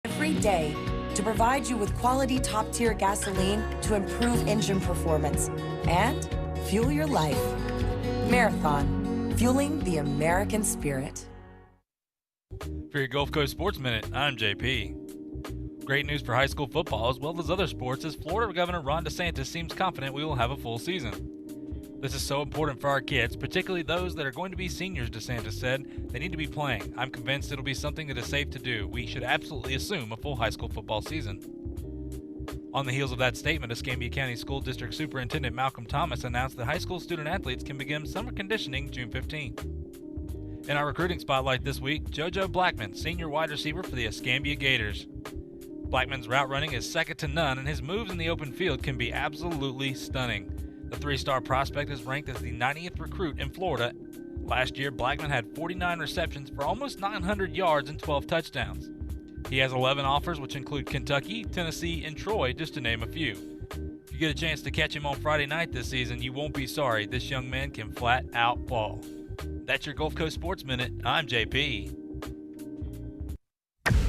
every day to provide you with quality top-tier gasoline to improve engine performance and fuel your life. Marathon, fueling the American spirit. For your Gulf Coast Sports Minute, I'm JP. Great news for high school football as well as other sports as Florida Governor Ron DeSantis seems confident we will have a full season. This is so important for our kids, particularly those that are going to be seniors, DeSantis said. They need to be playing. I'm convinced it'll be something that is safe to do. We should absolutely assume a full high school football season. On the heels of that statement, Escambia County School District Superintendent Malcolm Thomas announced that high school student athletes can begin summer conditioning June 15th. In our recruiting spotlight this week, JoJo Blackman, senior wide receiver for the Escambia Gators. Blackman's route running is second to none, and his moves in the open field can be absolutely stunning. The three-star prospect is ranked as the 90th recruit in Florida. Last year, Blackman had 49 receptions for almost 900 yards and 12 touchdowns. He has 11 offers, which include Kentucky, Tennessee, and Troy, just to name a few. If you get a chance to catch him on Friday night this season, you won't be sorry. This young man can flat out ball. That's your Gulf Coast Sports Minute. I'm JP.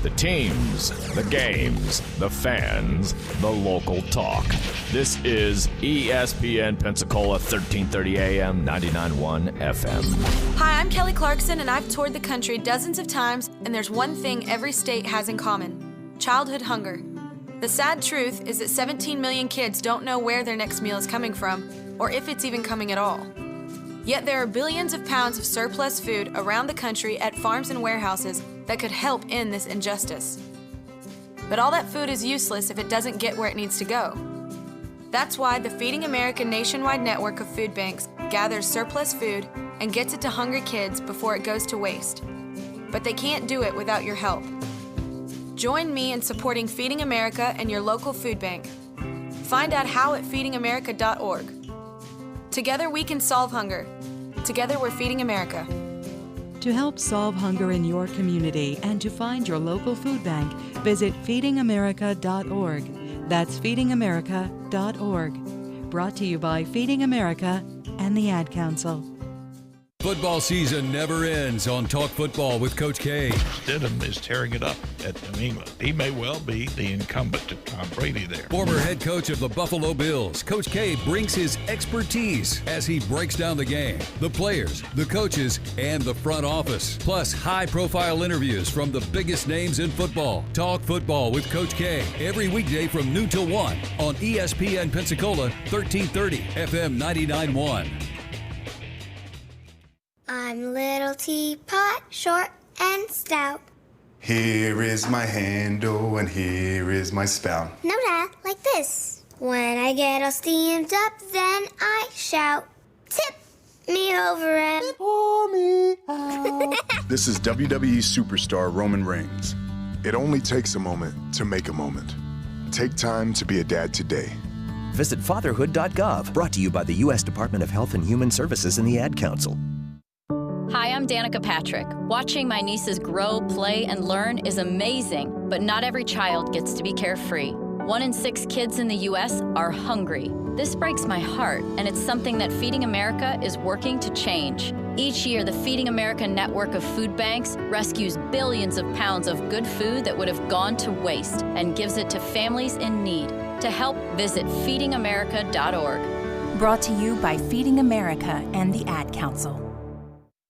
The teams, the games, the fans, the local talk. This is ESPN Pensacola 1330 AM, 99.1 FM. Hi, I'm Kelly Clarkson, and I've toured the country dozens of times, and there's one thing every state has in common: childhood hunger. The sad truth is that 17 million kids don't know where their next meal is coming from, or if it's even coming at all. Yet there are billions of pounds of surplus food around the country at farms and warehouses that could help end this injustice. But all that food is useless if it doesn't get where it needs to go. That's why the Feeding America nationwide network of food banks gathers surplus food and gets it to hungry kids before it goes to waste. But they can't do it without your help. Join me in supporting Feeding America and your local food bank. Find out how at feedingamerica.org. Together we can solve hunger. Together we're Feeding America. To help solve hunger in your community and to find your local food bank, visit feedingamerica.org. That's feedingamerica.org. Brought to you by Feeding America and the Ad Council. Football season never ends on Talk Football with Coach K. Stidham is tearing it up at New England. He may well be the incumbent to Tom Brady there. Former head coach of the Buffalo Bills, Coach K brings his expertise as he breaks down the game, the players, the coaches, and the front office. Plus, high-profile interviews from the biggest names in football. Talk Football with Coach K every weekday from noon till 1 on ESPN Pensacola 1330 FM 99.1. I'm little teapot, short and stout. Here is my handle and here is my spout. No, Dad, like this. When I get all steamed up, then I shout, tip me over and pour me out. This is WWE superstar Roman Reigns. It only takes a moment to make a moment. Take time to be a dad today. Visit fatherhood.gov, brought to you by the U.S. Department of Health and Human Services and the Ad Council. Hi, I'm Danica Patrick. Watching my nieces grow, play, and learn is amazing, but not every child gets to be carefree. 1 in 6 kids in the U.S. are hungry. This breaks my heart, and it's something that Feeding America is working to change. Each year, the Feeding America network of food banks rescues billions of pounds of good food that would have gone to waste and gives it to families in need. To help, visit feedingamerica.org. Brought to you by Feeding America and the Ad Council.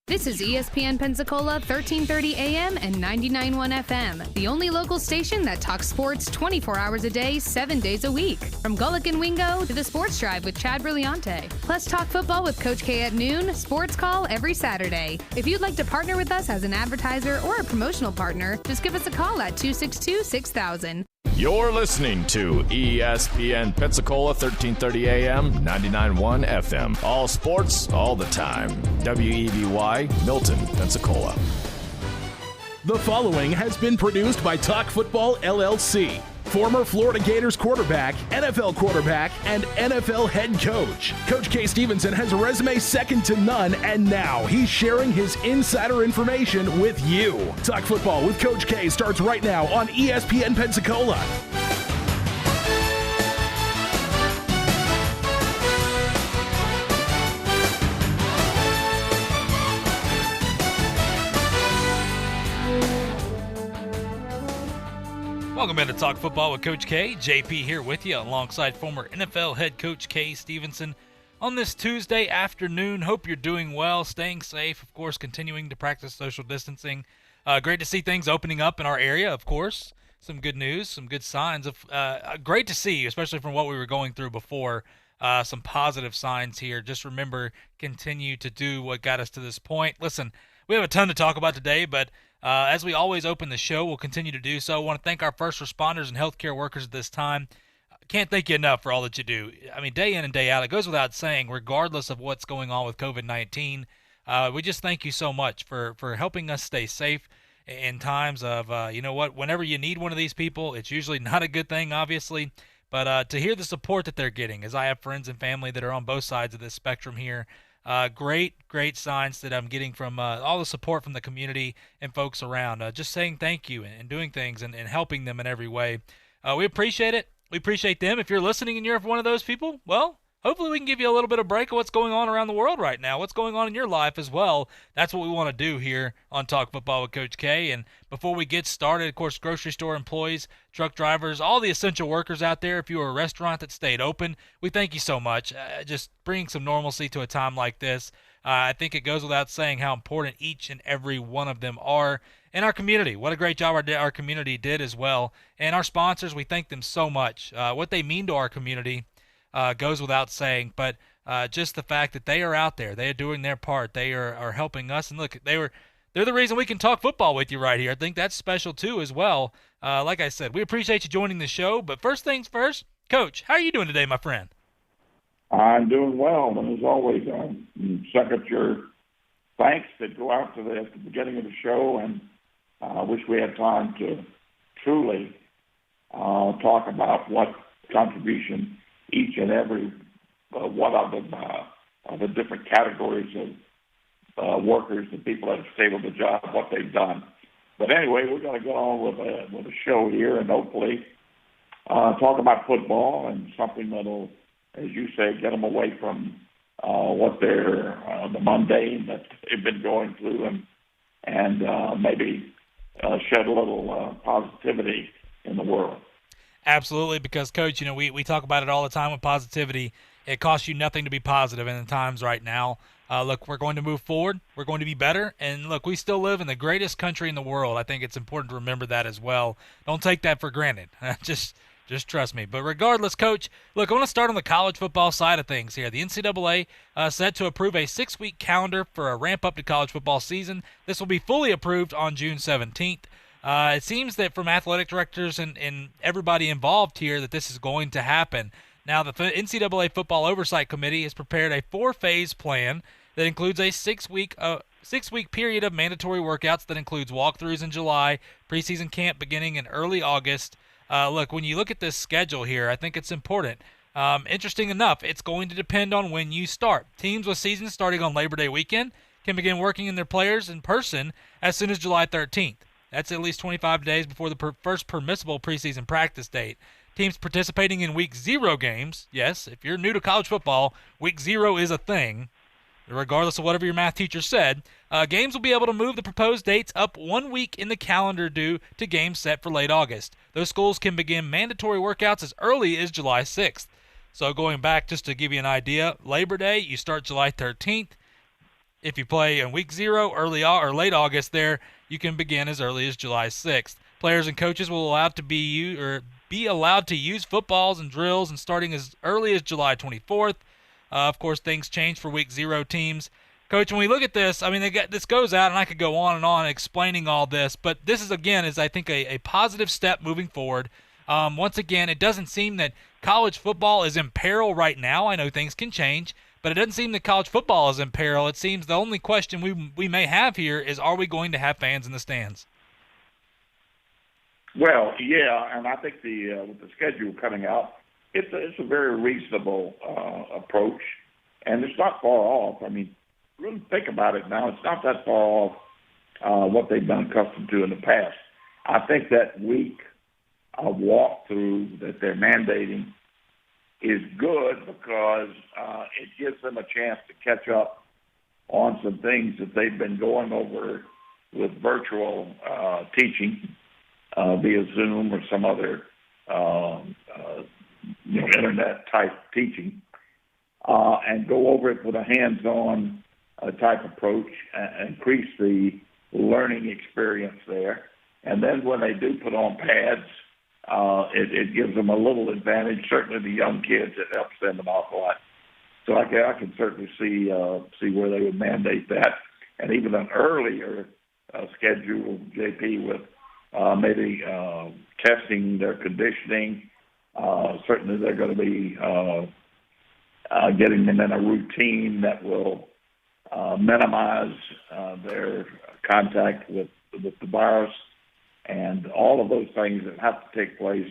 This is ESPN Pensacola 1330 AM and 99.1 FM, the only local station that talks sports 24 hours a day, 7 days a week. From Gullick and Wingo to the Sports Drive with Chad Brillante. Plus talk football with Coach K at noon, sports call every Saturday. If you'd like to partner with us as an advertiser or a promotional partner, just give us a call at 262-6000. You're listening to ESPN Pensacola 1330 AM, 99.1 FM. All sports, all the time. WEBY, Milton, Pensacola. The following has been produced by Talk Football LLC. Former Florida Gators quarterback, NFL quarterback, and NFL head coach. Coach K. Stevenson has a resume second to none, and now he's sharing his insider information with you. Talk Football with Coach K starts right now on ESPN Pensacola. Welcome in to Talk Football with Coach K. JP here with you alongside former NFL head coach Kay Stevenson on this Tuesday afternoon. Hope you're doing well, staying safe, of course, continuing to practice social distancing. Great to see things opening up in our area, of course. Some good news, some good signs. Of great to see, especially from what we were going through before. Some positive signs here. Just remember, continue to do what got us to this point. Listen, we have a ton to talk about today, but as we always open the show, we'll continue to do so. I want to thank our first responders and healthcare workers at this time. Can't thank you enough for all that you do. I mean, day in and day out, it goes without saying, regardless of what's going on with COVID-19, we just thank you so much for helping us stay safe in times of, you know what, whenever you need one of these people, it's usually not a good thing, obviously, but to hear the support that they're getting, as I have friends and family that are on both sides of this spectrum here, great signs that I'm getting from all the support from the community and folks around, just saying thank you and doing things and helping them in every way. We appreciate it. We appreciate them. If you're listening and you're one of those people, well, hopefully we can give you a little bit of break of what's going on around the world right now, what's going on in your life as well. That's what we want to do here on Talk Football with Coach K. And before we get started, of course, grocery store employees, truck drivers, all the essential workers out there, if you were a restaurant that stayed open, we thank you so much. Just bringing some normalcy to a time like this. I think it goes without saying how important each and every one of them are in our community. What a great job our community did as well. And our sponsors, we thank them so much. What they mean to our community goes without saying, but just the fact that they are out there, they are doing their part, they are helping us. And look, they're the reason we can talk football with you right here. I think that's special too as well. Like I said, we appreciate you joining the show, but first things first, Coach, how are you doing today, my friend? I'm doing well, and as always, I second your thanks that go out to at the beginning of the show, and I wish we had time to truly talk about what contribution each and every one of them, the different categories of workers and people that have stayed with the job, what they've done. But anyway, we're going to go on with a show here and hopefully talk about football and something that'll, as you say, get them away from what they're the mundane that they've been going through, and maybe shed a little positivity in the world. Absolutely, because, Coach, you know, we talk about it all the time with positivity. It costs you nothing to be positive in the times right now. Look, we're going to move forward. We're going to be better. And, look, we still live in the greatest country in the world. I think it's important to remember that as well. Don't take that for granted. Just trust me. But regardless, Coach, look, I want to start on the college football side of things here. The NCAA set to approve a 6-week calendar for a ramp-up to college football season. This will be fully approved on June 17th. It seems that from athletic directors and everybody involved here that this is going to happen. Now, the NCAA Football Oversight Committee has prepared a 4-phase plan that includes a 6-week period of mandatory workouts that includes walkthroughs in July, preseason camp beginning in early August. Look, when you look at this schedule here, I think it's important. Interesting enough, it's going to depend on when you start. Teams with seasons starting on Labor Day weekend can begin working in their players in person as soon as July 13th. That's at least 25 days before the first permissible preseason practice date. Teams participating in Week 0 games, yes, if you're new to college football, Week 0 is a thing, regardless of whatever your math teacher said. Games will be able to move the proposed dates up 1 week in the calendar due to games set for late August. Those schools can begin mandatory workouts as early as July 6th. So going back, just to give you an idea, Labor Day, you start July 13th. If you play in Week 0, early or late August there, you can begin as early as July 6th. Players and coaches will be allowed to use footballs and drills and starting as early as July 24th. Of course, things change for Week 0 teams. Coach, when we look at this, I mean, this goes out, and I could go on and on explaining all this, but this is, I think, a positive step moving forward. Once again, it doesn't seem that college football is in peril right now. I know things can change, but it doesn't seem that college football is in peril. It seems the only question we may have here is, are we going to have fans in the stands? Well, yeah, and I think with the schedule coming out, it's a very reasonable approach, and it's not far off. I mean, really think about it now. It's not that far off what they've been accustomed to in the past. I think that week of walkthrough that they're mandating is good because it gives them a chance to catch up on some things that they've been going over with virtual teaching. via Zoom or some other internet-type teaching, and go over it with a hands-on type approach, increase the learning experience there. And then when they do put on pads, it gives them a little advantage. Certainly the young kids, it helps them an awful lot. So I can certainly see where they would mandate that, and even an earlier schedule, JP, with maybe testing their conditioning. Certainly they're going to be getting them in a routine that will minimize their contact with the virus, and all of those things that have to take place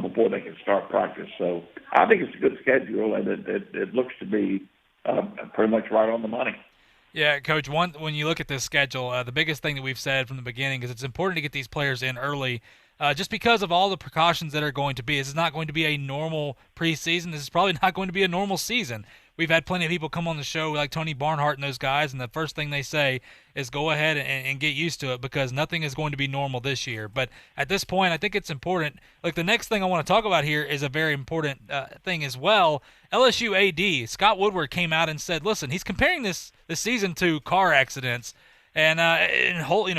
before they can start practice. So I think it's a good schedule, and it looks to be pretty much right on the money. Yeah, Coach, when you look at this schedule, the biggest thing that we've said from the beginning is it's important to get these players in early just because of all the precautions that are going to be. This is not going to be a normal preseason. This is probably not going to be a normal season. We've had plenty of people come on the show like Tony Barnhart and those guys, and the first thing they say is go ahead and get used to it because nothing is going to be normal this year. But at this point, I think it's important. Like the next thing I want to talk about here is a very important thing as well. LSU AD, Scott Woodward, came out and said, listen, he's comparing this season to car accidents. And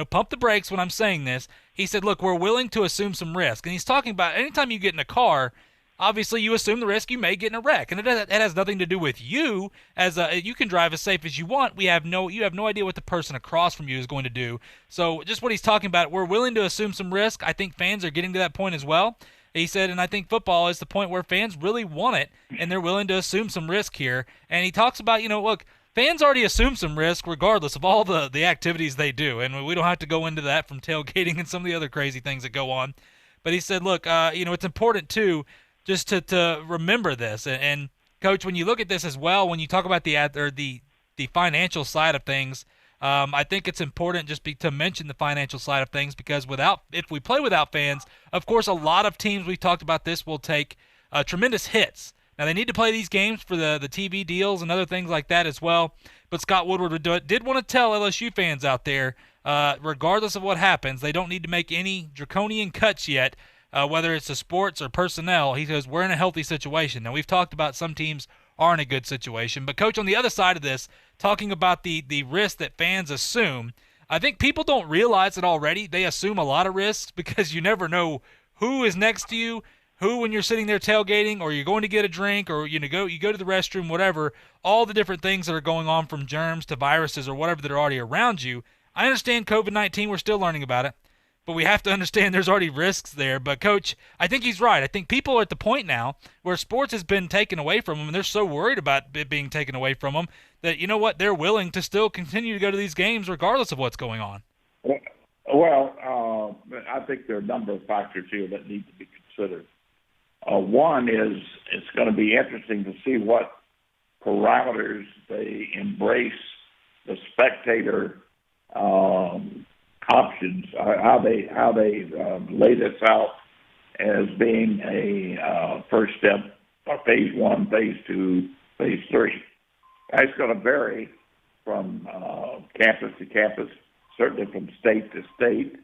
pump the brakes when I'm saying this. He said, look, we're willing to assume some risk. And he's talking about anytime you get in a car, obviously you assume the risk you may get in a wreck. And it has nothing to do with you. You can drive as safe as you want. You have no idea what the person across from you is going to do. So just what he's talking about, we're willing to assume some risk. I think fans are getting to that point as well. He said, and I think football is the point where fans really want it, and they're willing to assume some risk here. And he talks about, look, fans already assume some risk regardless of all the activities they do, and we don't have to go into that from tailgating and some of the other crazy things that go on. But he said, look, it's important, too, just to remember this. And, Coach, when you look at this as well, when you talk about the financial side of things, I think it's important just to mention the financial side of things because if we play without fans, of course, a lot of teams, we've talked about this, will take tremendous hits. Now, they need to play these games for the TV deals and other things like that as well, but Scott Woodward did want to tell LSU fans out there, regardless of what happens, they don't need to make any draconian cuts yet, whether it's the sports or personnel. He says, we're in a healthy situation. Now, we've talked about some teams are in a good situation, but, Coach, on the other side of this, talking about the risk that fans assume, I think people don't realize it already. They assume a lot of risks because you never know who is next to you, who, when you're sitting there tailgating or you're going to get a drink or you go to the restroom, whatever, all the different things that are going on from germs to viruses or whatever that are already around you. I understand COVID-19, we're still learning about it, but we have to understand there's already risks there. But, Coach, I think he's right. I think people are at the point now where sports has been taken away from them, and they're so worried about it being taken away from them that, you know what, they're willing to still continue to go to these games regardless of what's going on. Well, I think there are a number of factors here that need to be considered. One is it's going to be interesting to see what parameters they embrace the spectator options, how they lay this out as being a first step, phase 1, phase 2, phase 3. It's going to vary from campus to campus, certainly from state to state.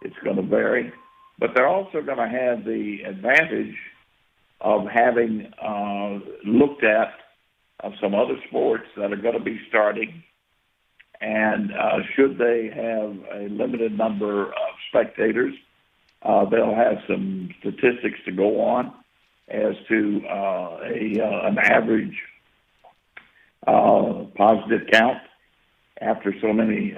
It's going to vary. But they're also going to have the advantage of having looked at some other sports that are going to be starting, and should they have a limited number of spectators, they'll have some statistics to go on as to an average positive count after so many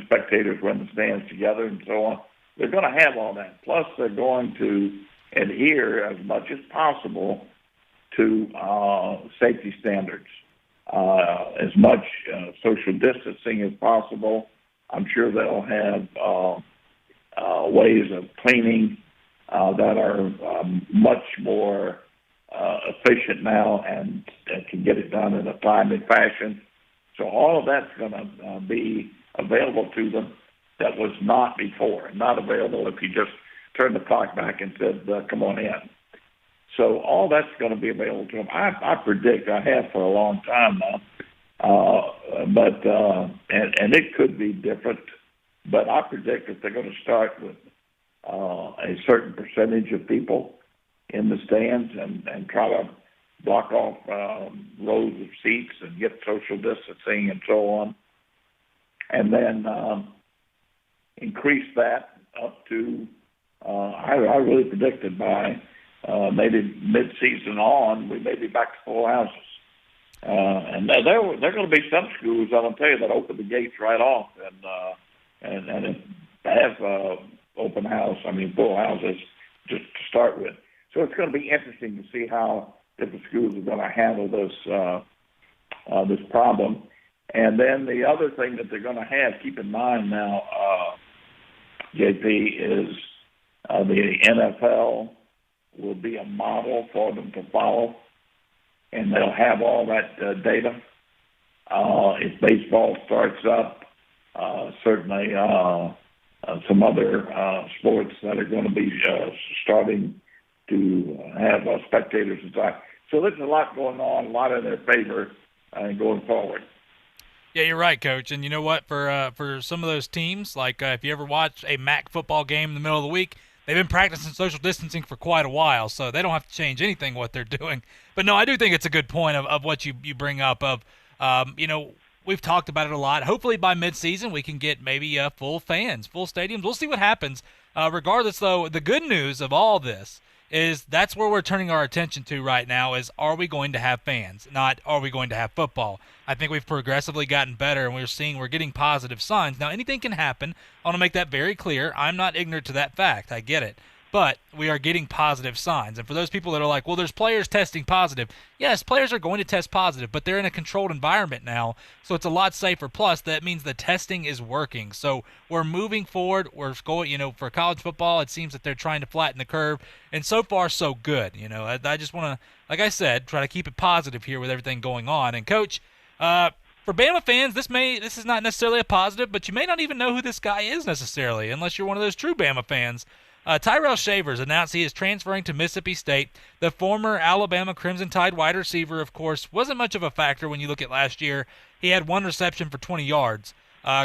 spectators were in the stands together and so on. They're going to have all that. Plus, they're going to adhere as much as possible to safety standards, as much social distancing as possible. I'm sure they'll have ways of cleaning that are much more efficient now and can get it done in a timely fashion. So all of that's going to be available to them that was not before, not available if you just turned the clock back and said, come on in. So all that's going to be available to them. I predict, I have for a long time now, and it could be different, but I predict that they're going to start with a certain percentage of people in the stands and try to block off rows of seats and get social distancing and so on. And then increase that up to, I really predicted by maybe mid-season on, we may be back to full houses. And there are going to be some schools, I'll tell you, that open the gates right off and have open house, full houses just to start with. So it's going to be interesting to see how different schools are going to handle this problem. And then the other thing that they're going to have, keep in mind now, JP, is the NFL will be a model for them to follow, and they'll have all that data. If baseball starts up, certainly some other sports that are going to be starting to have spectators inside. So there's a lot going on, a lot in their favor going forward. Yeah, you're right, Coach. And you know what? For some of those teams, like if you ever watch a MAC football game in the middle of the week, they've been practicing social distancing for quite a while, so they don't have to change anything what they're doing. But no, I do think it's a good point of what you bring up of, we've talked about it a lot. Hopefully by midseason we can get maybe full fans, full stadiums. We'll see what happens. Regardless, though, the good news of all this is that's where we're turning our attention to right now is, are we going to have fans, not are we going to have football? I think we've progressively gotten better, and we're getting positive signs. Now, anything can happen. I want to make that very clear. I'm not ignorant to that fact. I get it. But we are getting positive signs. And for those people that are like, well, there's players testing positive. Yes, players are going to test positive, but they're in a controlled environment now, so it's a lot safer. Plus, that means the testing is working. So we're moving forward. We're going, for college football, it seems that they're trying to flatten the curve. And so far, so good. I just want to, like I said, try to keep it positive here with everything going on. And, Coach, for Bama fans, this is not necessarily a positive, but you may not even know who this guy is necessarily, unless you're one of those true Bama fans. Tyrell Shavers announced he is transferring to Mississippi State. The former Alabama Crimson Tide wide receiver, of course, wasn't much of a factor when you look at last year. He had one reception for 20 yards.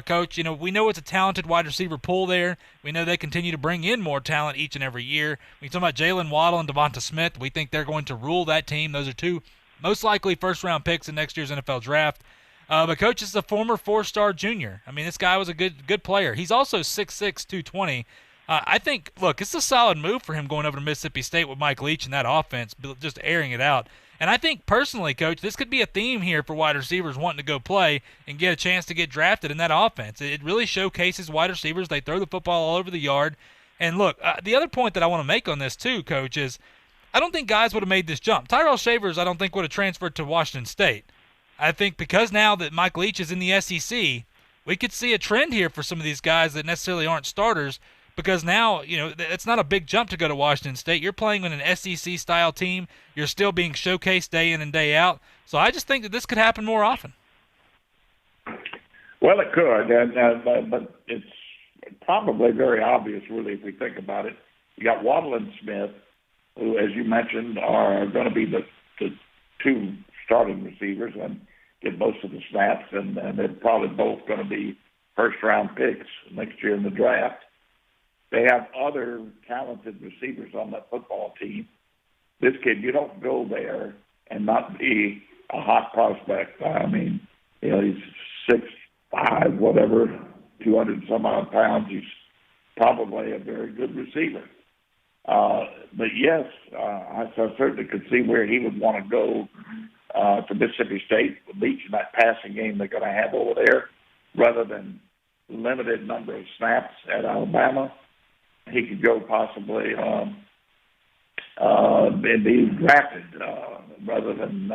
Coach, we know it's a talented wide receiver pool there. We know they continue to bring in more talent each and every year. When you talk about Jalen Waddle and Devonta Smith, we think they're going to rule that team. Those are two most likely first-round picks in next year's NFL draft. But Coach is a former four-star junior. This guy was a good player. He's also 6'6", 220. I think, look, it's a solid move for him going over to Mississippi State with Mike Leach and that offense, just airing it out. And I think personally, Coach, this could be a theme here for wide receivers wanting to go play and get a chance to get drafted in that offense. It really showcases wide receivers. They throw the football all over the yard. And look, the other point that I want to make on this too, Coach, is I don't think guys would have made this jump. Tyrell Shavers, I don't think would have transferred to Washington State. I think because now that Mike Leach is in the SEC, we could see a trend here for some of these guys that necessarily aren't starters. Because now, it's not a big jump to go to Washington State. You're playing with an SEC-style team. You're still being showcased day in and day out. So I just think that this could happen more often. Well, it could, but it's probably very obvious, really, if we think about it. You got Waddle and Smith, who, as you mentioned, are going to be the two starting receivers and get most of the snaps, and they're probably both going to be first-round picks next year in the draft. They have other talented receivers on that football team. This kid, you don't go there and not be a hot prospect. He's 6'5", whatever, 200-some-odd pounds. He's probably a very good receiver. But yes, I certainly could see where he would want to go to Mississippi State, with Leach in that passing game they're going to have over there, rather than limited number of snaps at Alabama. He could go possibly and be drafted rather than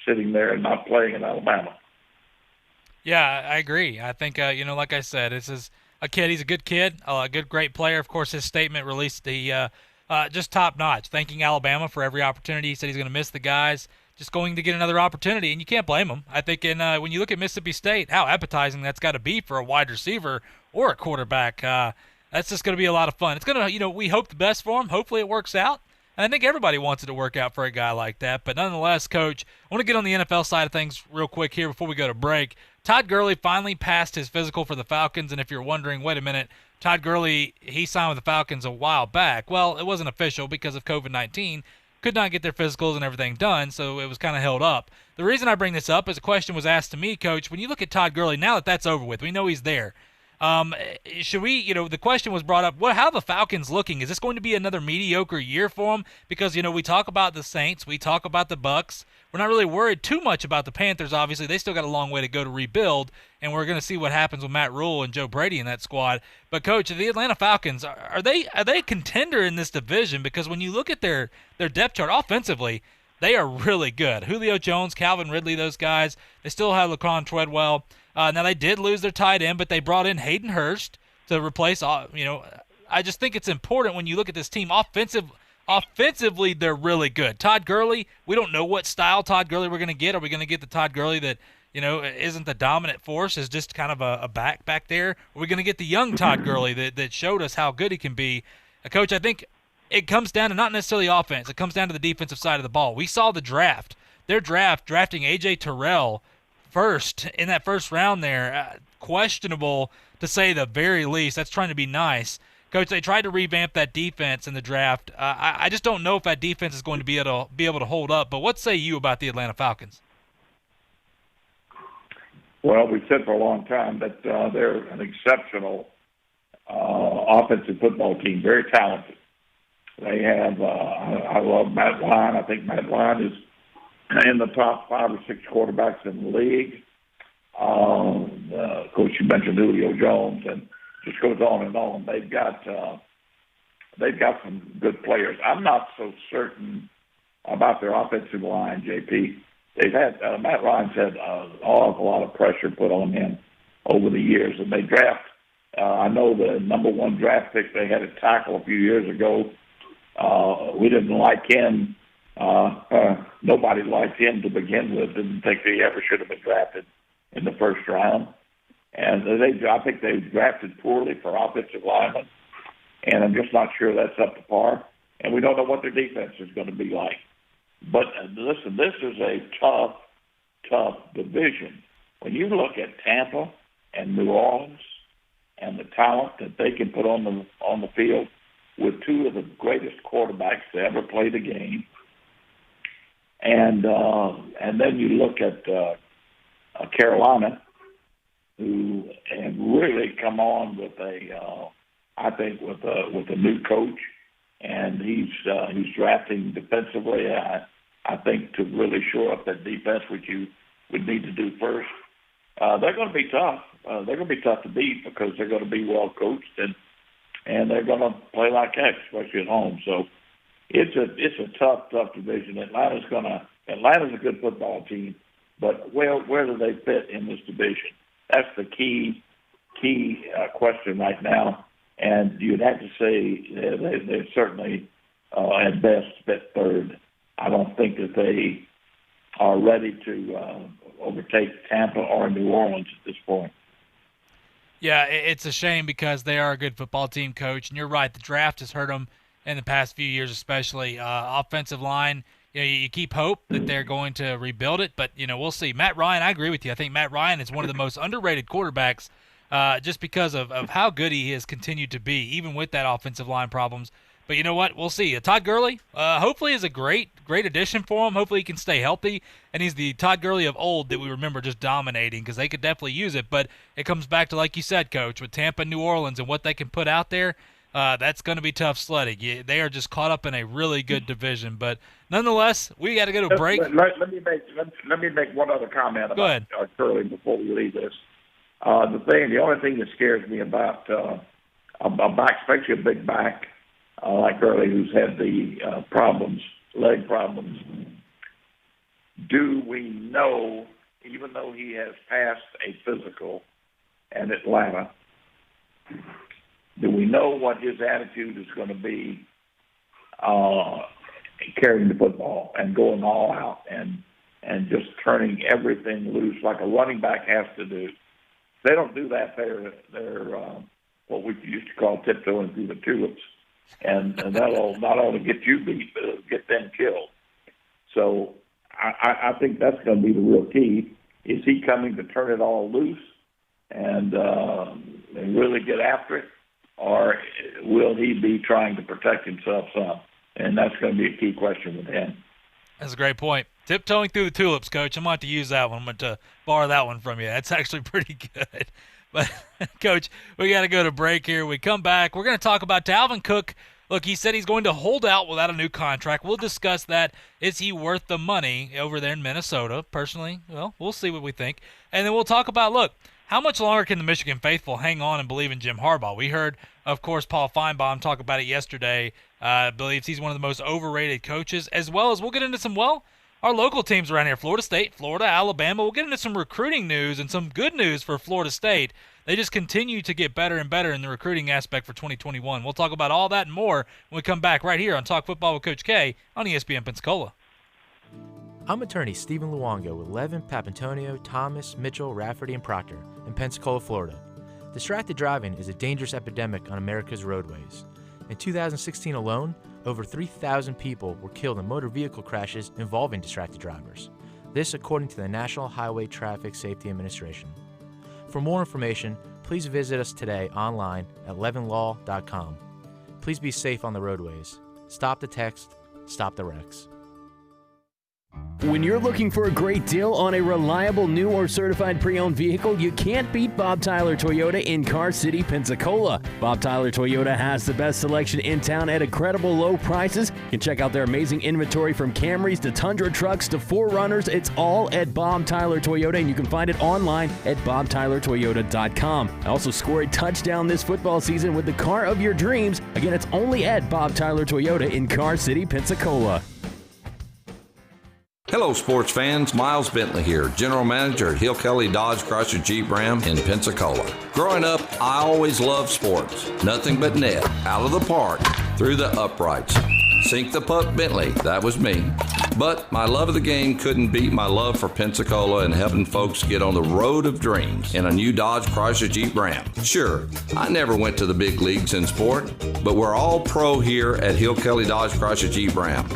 sitting there and not playing in Alabama. Yeah, I agree. I think, like I said, this is a kid. He's a good kid, a great player. Of course, his statement released the just top-notch, thanking Alabama for every opportunity. He said he's going to miss the guys, just going to get another opportunity, and you can't blame him. I think when you look at Mississippi State, how appetizing that's got to be for a wide receiver or a quarterback. That's just going to be a lot of fun. It's going to, we hope the best for him. Hopefully it works out. And I think everybody wants it to work out for a guy like that. But nonetheless, Coach, I want to get on the NFL side of things real quick here before we go to break. Todd Gurley finally passed his physical for the Falcons. And if you're wondering, wait a minute, Todd Gurley, he signed with the Falcons a while back. Well, it wasn't official because of COVID-19. Could not get their physicals and everything done, so it was kind of held up. The reason I bring this up is a question was asked to me, Coach. When you look at Todd Gurley, now that that's over with, we know he's there. Should we, the question was brought up, how are the Falcons looking? Is this going to be another mediocre year for them? Because, we talk about the Saints, we talk about the Bucks. We're not really worried too much about the Panthers, obviously. They still got a long way to go to rebuild, and we're going to see what happens with Matt Rule and Joe Brady in that squad. But, Coach, the Atlanta Falcons, are they a contender in this division? Because when you look at their depth chart offensively, they are really good. Julio Jones, Calvin Ridley, those guys. They still have Laquan Treadwell. Now, they did lose their tight end, but they brought in Hayden Hurst to replace, I just think it's important when you look at this team. Offensively, they're really good. Todd Gurley, we don't know what style Todd Gurley we're going to get. Are we going to get the Todd Gurley that, isn't the dominant force, is just kind of a back there? Are we going to get the young Todd Gurley that showed us how good he can be? Coach, I think it comes down to not necessarily offense. It comes down to the defensive side of the ball. We saw the draft. Their drafting A.J. Terrell first in that first round there, questionable to say the very least. That's trying to be nice. Coach, they tried to revamp that defense in the draft. I just don't know if that defense is going to be able to hold up. But what say you about the Atlanta Falcons? Well, we've said for a long time that they're an exceptional offensive football team, very talented. They have, I love Matt Ryan. I think Matt Ryan is in the top 5 or 6 quarterbacks in the league. Of course, you mentioned Julio Jones, and just goes on and on. They've got some good players. I'm not so certain about their offensive line, JP. They've had Matt Ryan's had an awful lot of pressure put on him over the years, and they draft. I know the number 1 draft pick they had at tackle a few years ago. We didn't like him. Nobody liked him to begin with. Didn't think he ever should have been drafted in the first round. And I think they drafted poorly for offensive linemen, and I'm just not sure that's up to par. And we don't know what their defense is going to be like. But listen, this is a tough division. When you look at Tampa and New Orleans and the talent that they can put on the field with 2 of the greatest quarterbacks to ever play the game, and then you look at Carolina, who have really come on with I think with a new coach, and he's drafting defensively. I think to really shore up that defense, which you would need to do first. They're going to be tough. They're going to be tough to beat because they're going to be well coached and they're going to play like heck, especially at home. So it's a tough division. Atlanta's a good football team, but where do they fit in this division? That's the key question right now. And you'd have to say they're certainly at best fit third. I don't think that they are ready to overtake Tampa or New Orleans at this point. Yeah, it's a shame because they are a good football team, Coach. And you're right, the draft has hurt them in the past few years, especially offensive line. You keep hope that they're going to rebuild it, but we'll see. Matt Ryan, I agree with you. I think Matt Ryan is one of the most underrated quarterbacks just because of how good he has continued to be, even with that offensive line problems. But you know what? We'll see. Todd Gurley, hopefully, is a great addition for him. Hopefully, he can stay healthy, and he's the Todd Gurley of old that we remember just dominating because they could definitely use it. But it comes back to, like you said, Coach, with Tampa and New Orleans and what they can put out there. That's going to be tough sledding. They are just caught up in a really good division. But nonetheless, we got to go to a break. Let me make one other comment about Gurley before we leave this. The only thing that scares me about a back, especially a big back like Gurley, who's had the leg problems. Do we know, even though he has passed a physical in Atlanta, do we know what his attitude is going to be carrying the football and going all out and just turning everything loose like a running back has to do? They don't do that. They're what we used to call tiptoeing through the tulips, and that'll not only get you beat, but it'll get them killed. So I think that's going to be the real key. Is he coming to turn it all loose and really get after it? or will he be trying to protect himself some? And that's going to be a key question with him. That's a great point. Tiptoeing through the tulips, Coach. I'm going to have to use that one. I'm going to borrow that one from you. That's actually pretty good. But, Coach, we got to go to break here. We come back. We're going to talk about Dalvin Cook. Look, he said he's going to hold out without a new contract. We'll discuss that. Is he worth the money over there in Minnesota? Personally, well, we'll see what we think. And then we'll talk about, look, how much longer can the Michigan faithful hang on and believe in Jim Harbaugh? We heard, of course, Paul Feinbaum talk about it yesterday. Believes he's one of the most overrated coaches, as well as we'll get into some, our local teams around here, Florida State, Florida, Alabama. We'll get into some recruiting news and some good news for Florida State. They just continue to get better and better in the recruiting aspect for 2021. We'll talk about all that and more when we come back right here on Talk Football with Coach K on ESPN Pensacola. I'm attorney Stephen Luongo with Levin, Papantonio, Thomas, Mitchell, Rafferty, and Proctor in Pensacola, Florida. Distracted driving is a dangerous epidemic on America's roadways. In 2016 alone, over 3,000 people were killed in motor vehicle crashes involving distracted drivers. This according to the National Highway Traffic Safety Administration. For more information, please visit us today online at levinlaw.com. Please be safe on the roadways. Stop the text, stop the wrecks. When you're looking for a great deal on a reliable new or certified pre-owned vehicle, you can't beat Bob Tyler Toyota in Car City, Pensacola. Bob Tyler Toyota has the best selection in town at incredible low prices. You can check out their amazing inventory from Camrys to Tundra trucks to 4Runners. It's all at Bob Tyler Toyota, and you can find it online at bobtylertoyota.com. Also score a touchdown this football season with the car of your dreams. Again, it's only at Bob Tyler Toyota in Car City, Pensacola. Hello, sports fans. Miles Bentley here, General Manager at Hill Kelly Dodge Chrysler Jeep Ram in Pensacola. Growing up, I always loved sports. Nothing but net, out of the park, through the uprights. Sink the puck Bentley, that was me. But my love of the game couldn't beat my love for Pensacola and helping folks get on the road of dreams in a new Dodge Chrysler Jeep Ram. Sure, I never went to the big leagues in sport, but we're all pro here at Hill Kelly Dodge Chrysler Jeep Ram.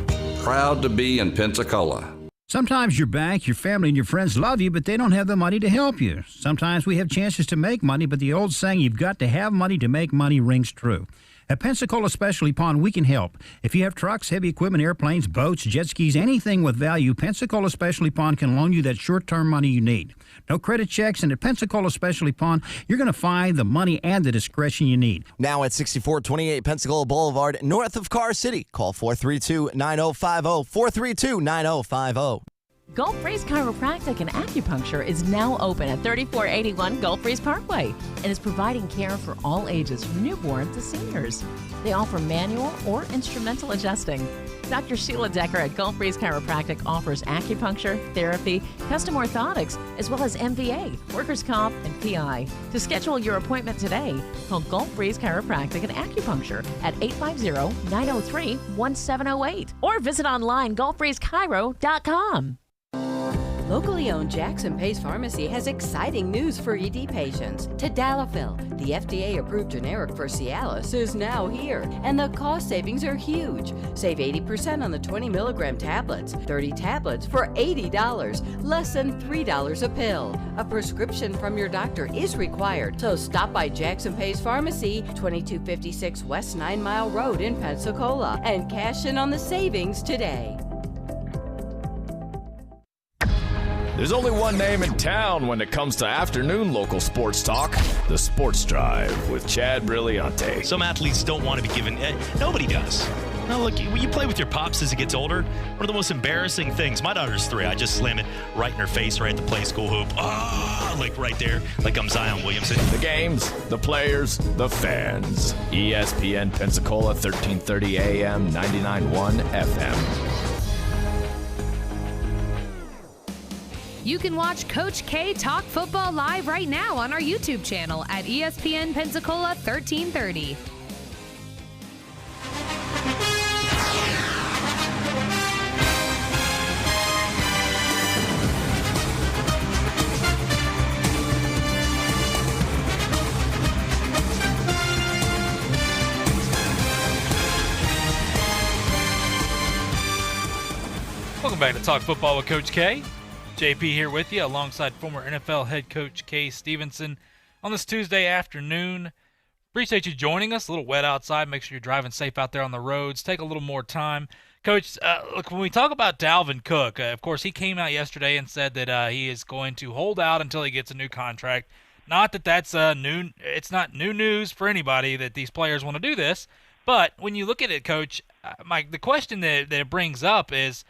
Proud to be in Pensacola. Sometimes your bank, your family, and your friends love you, but they don't have the money to help you. Sometimes we have chances to make money, but the old saying, you've got to have money to make money, rings true. At Pensacola Specialty Pond, we can help. If you have trucks, heavy equipment, airplanes, boats, jet skis, anything with value, Pensacola Specialty Pond can loan you that short-term money you need. No credit checks, and at Pensacola Specialty Pond, you're going to find the money and the discretion you need. Now at 6428 Pensacola Boulevard, north of Car City. Call 432-9050, 432-9050. Gulf Breeze Chiropractic and Acupuncture is now open at 3481 Gulf Breeze Parkway and is providing care for all ages from newborn to seniors. They offer manual or instrumental adjusting. Dr. Sheila Decker at Gulf Breeze Chiropractic offers acupuncture, therapy, custom orthotics, as well as MVA, workers' comp, and PI. To schedule your appointment today, call Gulf Breeze Chiropractic and Acupuncture at 850-903-1708 or visit online gulfbreezechiro.com. Locally owned Jackson Pace Pharmacy has exciting news for ED patients. Tadalafil, the FDA-approved generic for Cialis, is now here, and the cost savings are huge. Save 80% on the 20-milligram tablets, 30 tablets for $80, less than $3 a pill. A prescription from your doctor is required, so stop by Jackson Pace Pharmacy, 2256 West 9 Mile Road in Pensacola, and cash in on the savings today. There's only one name in town when it comes to afternoon local sports talk. The Sports Drive with Chad Brilliante. Some athletes don't want to be given... nobody does. No, look, when you play with your pops as he gets older, one of the most embarrassing things... My daughter's 3. I just slammed it right in her face right at the play school hoop. Like right there, like I'm Zion Williamson. The games, the players, the fans. ESPN Pensacola, 1330 AM, 99.1 FM. You can watch Coach K talk football live right now on our YouTube channel at ESPN Pensacola 1330. Welcome back to Talk Football with Coach K. JP here with you alongside former NFL head coach Kay Stevenson on this Tuesday afternoon. Appreciate you joining us. A little wet outside. Make sure you're driving safe out there on the roads. Take a little more time. Coach, look, when we talk about Dalvin Cook, of course, he came out yesterday and said that he is going to hold out until he gets a new contract. Not that that's it's not new news for anybody that these players want to do this, but when you look at it, Coach, the question that it brings up is,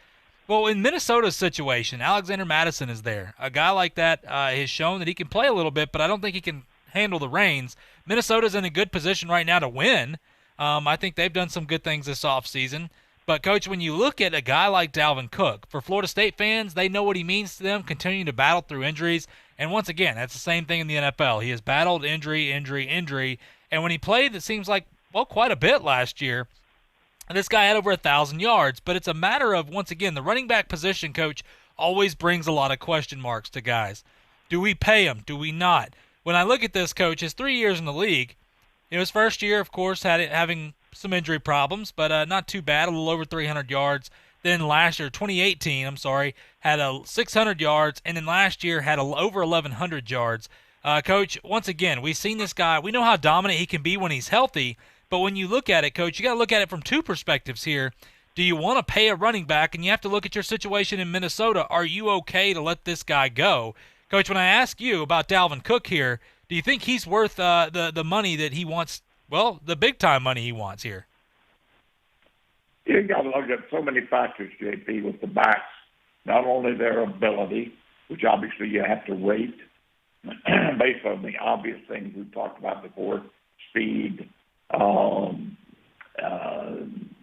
well, in Minnesota's situation, Alexander Madison is there. A guy like that has shown that he can play a little bit, but I don't think he can handle the reins. Minnesota's in a good position right now to win. I think they've done some good things this offseason. But, Coach, when you look at a guy like Dalvin Cook, for Florida State fans, they know what he means to them, continuing to battle through injuries. And once again, that's the same thing in the NFL. He has battled injury. And when he played, it seems like, well, quite a bit last year. And this guy had over 1,000 yards. But it's a matter of, once again, the running back position, Coach, always brings a lot of question marks to guys. Do we pay him? Do we not? When I look at this, Coach, his 3 years in the league, his first year, of course, having some injury problems, but not too bad, a little over 300 yards. Then last year, 2018, had 600 yards, and then last year had over 1,100 yards. Coach, once again, we've seen this guy. We know how dominant he can be when he's healthy, but when you look at it, Coach, you got to look at it from two perspectives here. Do you want to pay a running back? And you have to look at your situation in Minnesota. Are you okay to let this guy go? Coach, when I ask you about Dalvin Cook here, do you think he's worth the money that he wants, well, the big-time money he wants here? You got to look at so many factors, JP, with the backs. Not only their ability, which obviously you have to rate based on the obvious things we've talked about before, speed,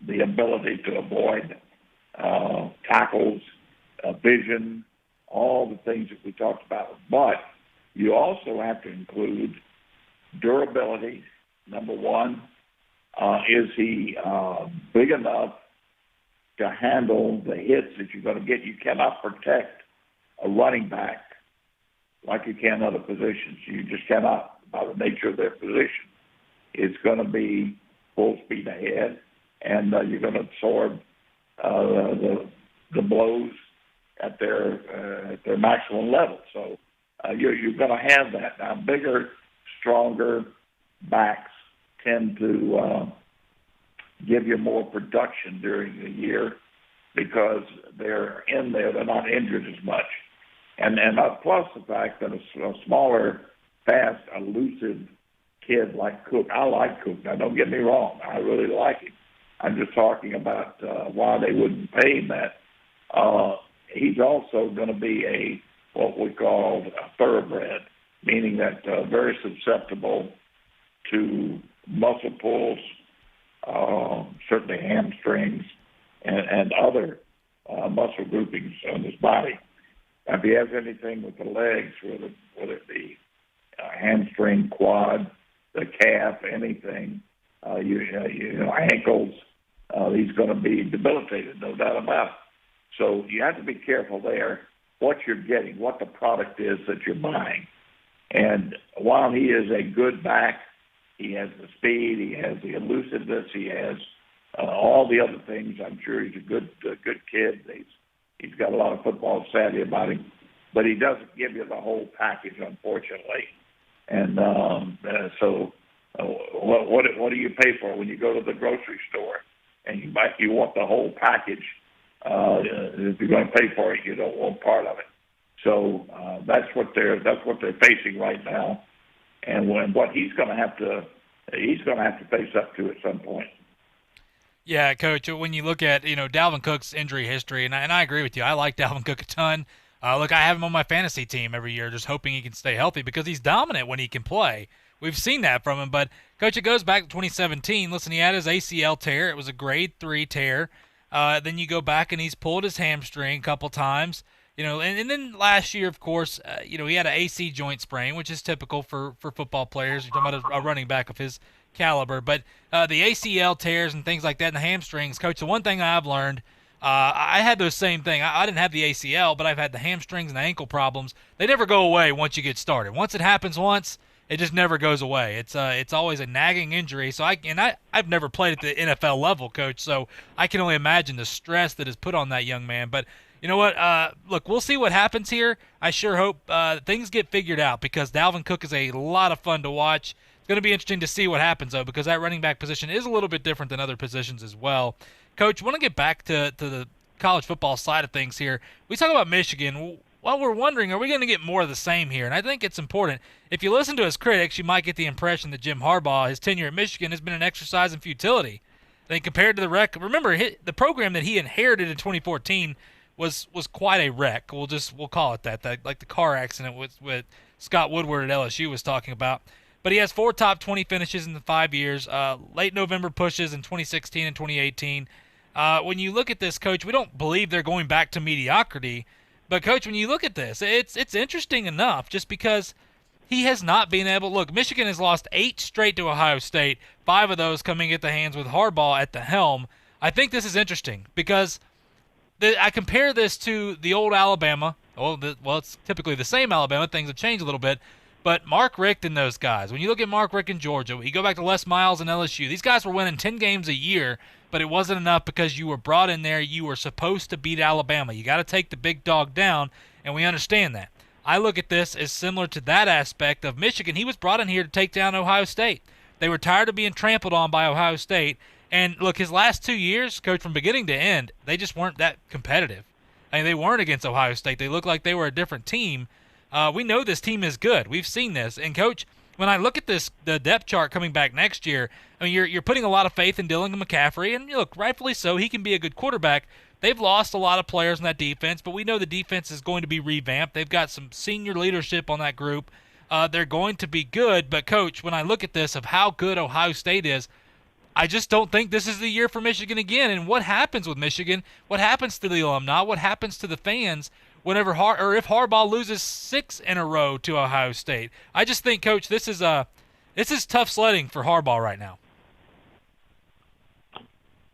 the ability to avoid tackles, vision, all the things that we talked about. But you also have to include durability, number one. Is he big enough to handle the hits that you're going to get? You cannot protect a running back like you can other positions. You just cannot, by the nature of their position. It's going to be full speed ahead, and you're going to absorb the blows at their maximum level. So you're going to have that. Now, bigger, stronger backs tend to give you more production during the year because they're in there. They're not injured as much. And plus the fact that a smaller, fast, elusive kid like Cook, I like Cook. Now, don't get me wrong. I really like him. I'm just talking about why they wouldn't pay him that. He's also going to be what we call a thoroughbred, meaning that very susceptible to muscle pulls, certainly hamstrings, and other muscle groupings on his body. If he has anything with the legs, whether it be hamstring, quad, the calf, anything, ankles, he's going to be debilitated, no doubt about it. So you have to be careful there what you're getting, what the product is that you're buying. And while he is a good back, he has the speed, he has the elusiveness, he has all the other things. I'm sure he's a good kid. He's got a lot of football savvy about him, but he doesn't give you the whole package, unfortunately. And so what do you pay for when you go to the grocery store and you want the whole package? If you're going to pay for it, you don't want part of it. So that's what they're facing right now, and what he's going to have to face up to at some point. Yeah, Coach. When you look at Dalvin Cook's injury history, and I agree with you, I like Dalvin Cook a ton. Look, I have him on my fantasy team every year, just hoping he can stay healthy because he's dominant when he can play. We've seen that from him. But Coach, it goes back to 2017. Listen, he had his ACL tear. It was a grade 3 tear. Then you go back and he's pulled his hamstring a couple times, and then last year, of course, he had an AC joint sprain, which is typical for football players. You're talking about a running back of his caliber, but the ACL tears and things like that and the hamstrings, Coach, the one thing I've learned, I had those same thing. I didn't have the ACL, but I've had the hamstrings and the ankle problems. They never go away once you get started. Once it happens once, it just never goes away. It's always a nagging injury. So I've never played at the NFL level, Coach. So I can only imagine the stress that is put on that young man. But you know what? Look, we'll see what happens here. I sure hope things get figured out because Dalvin Cook is a lot of fun to watch. It's going to be interesting to see what happens, though, because that running back position is a little bit different than other positions as well. Coach, I want to get back to the college football side of things here. We talk about Michigan. Well, we're wondering, are we going to get more of the same here? And I think it's important. If you listen to his critics, you might get the impression that Jim Harbaugh, his tenure at Michigan, has been an exercise in futility. I think compared to the wreck, remember the program that he inherited in 2014 was quite a wreck. We'll call it that like the car accident with Scott Woodward at LSU was talking about. But he has 4 top 20 finishes in the 5 years, late November pushes in 2016 and 2018. When you look at this, Coach, we don't believe they're going back to mediocrity. But, Coach, when you look at this, it's interesting enough just because he has not been able – look, Michigan has lost 8 straight to Ohio State, 5 of those coming at the hands with Harbaugh at the helm. I think this is interesting because I compare this to the old Alabama. Well, it's typically the same Alabama. Things have changed a little bit. But Mark Richt and those guys, when you look at Mark Richt in Georgia, you go back to Les Miles and LSU, these guys were winning 10 games a year, but it wasn't enough because you were brought in there. You were supposed to beat Alabama. You got to take the big dog down, and we understand that. I look at this as similar to that aspect of Michigan. He was brought in here to take down Ohio State. They were tired of being trampled on by Ohio State. And, look, his last 2 years, Coach, from beginning to end, they just weren't that competitive. I mean, they weren't against Ohio State. They looked like they were a different team. We know this team is good. We've seen this. And, Coach, when I look at the depth chart coming back next year, I mean, you're putting a lot of faith in Dylan McCaffrey, and, look, rightfully so. He can be a good quarterback. They've lost a lot of players in that defense, but we know the defense is going to be revamped. They've got some senior leadership on that group. They're going to be good. But, Coach, when I look at this of how good Ohio State is, I just don't think this is the year for Michigan again. And what happens with Michigan? What happens to the alumni? What happens to the fans whenever if Harbaugh loses 6 in a row to Ohio State? I just think, Coach, this is tough sledding for Harbaugh right now.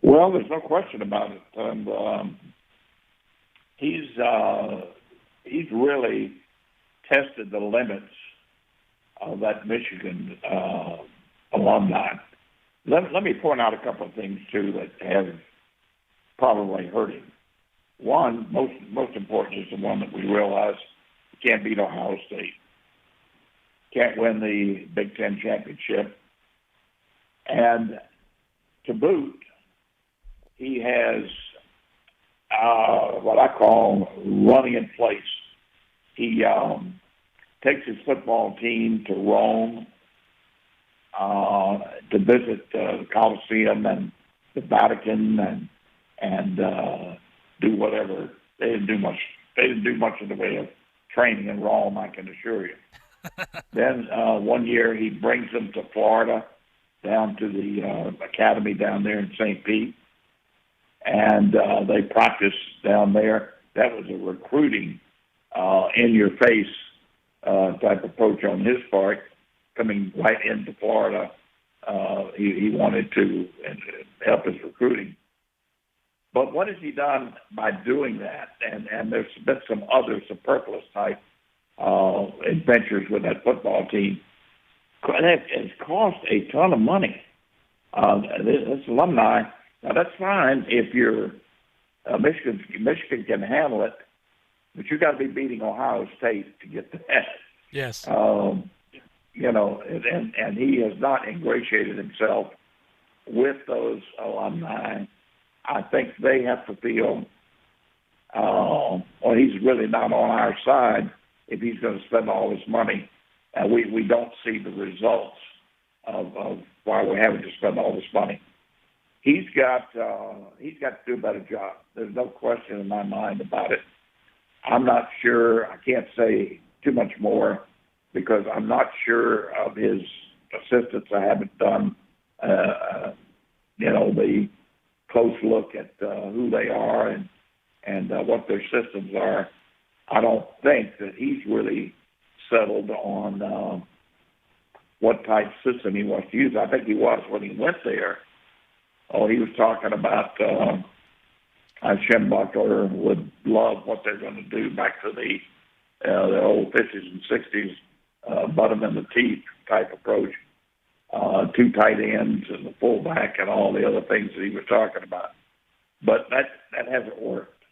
Well, there's no question about it. And he's really tested the limits of that Michigan alumni. Let me point out a couple of things, too, that have probably hurt him. One, most important, is the one that we realize: you can't beat Ohio State. Can't win the Big Ten championship. And to boot, he has what I call running in place. He takes his football team to Rome, to visit the Colosseum and the Vatican and do whatever. They didn't do much in the way of training in Rome, I can assure you. Then one year he brings them to Florida, down to the academy down there in St. Pete, and they practice down there. That was a recruiting, in-your-face type approach on his part. Coming right into Florida, he wanted to help his recruiting. But what has he done by doing that? And there's been some other superfluous type adventures with that football team. That has cost a ton of money. This alumni, now that's fine if you're Michigan can handle it, but you got to be beating Ohio State to get that. Yes. And he has not ingratiated himself with those alumni. I think they have to feel, he's really not on our side if he's going to spend all this money. And we don't see the results of why we're having to spend all this money. He's got to do a better job. There's no question in my mind about it. I'm not sure. I can't say too much more because I'm not sure of his assistants. I haven't done, the close look at who they are and what their systems are. I don't think that he's really settled on what type system he wants to use. I think he was when he went there. He was talking about Schembechler would love what they're going to do back to the old 50s and 60s, butt 'em in the teeth type approach. 2 tight ends and the fullback and all the other things that he was talking about. But that hasn't worked.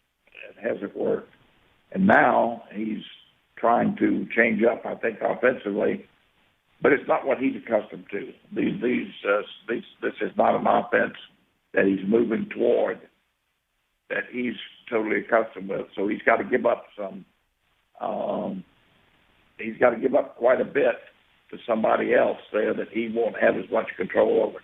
It hasn't worked. And now he's trying to change up, I think, offensively but it's not what he's accustomed to. This is not an offense that he's moving toward, that he's totally accustomed with. So he's got to give up some. He's got to give up quite a bit to somebody else there that he won't have as much control over.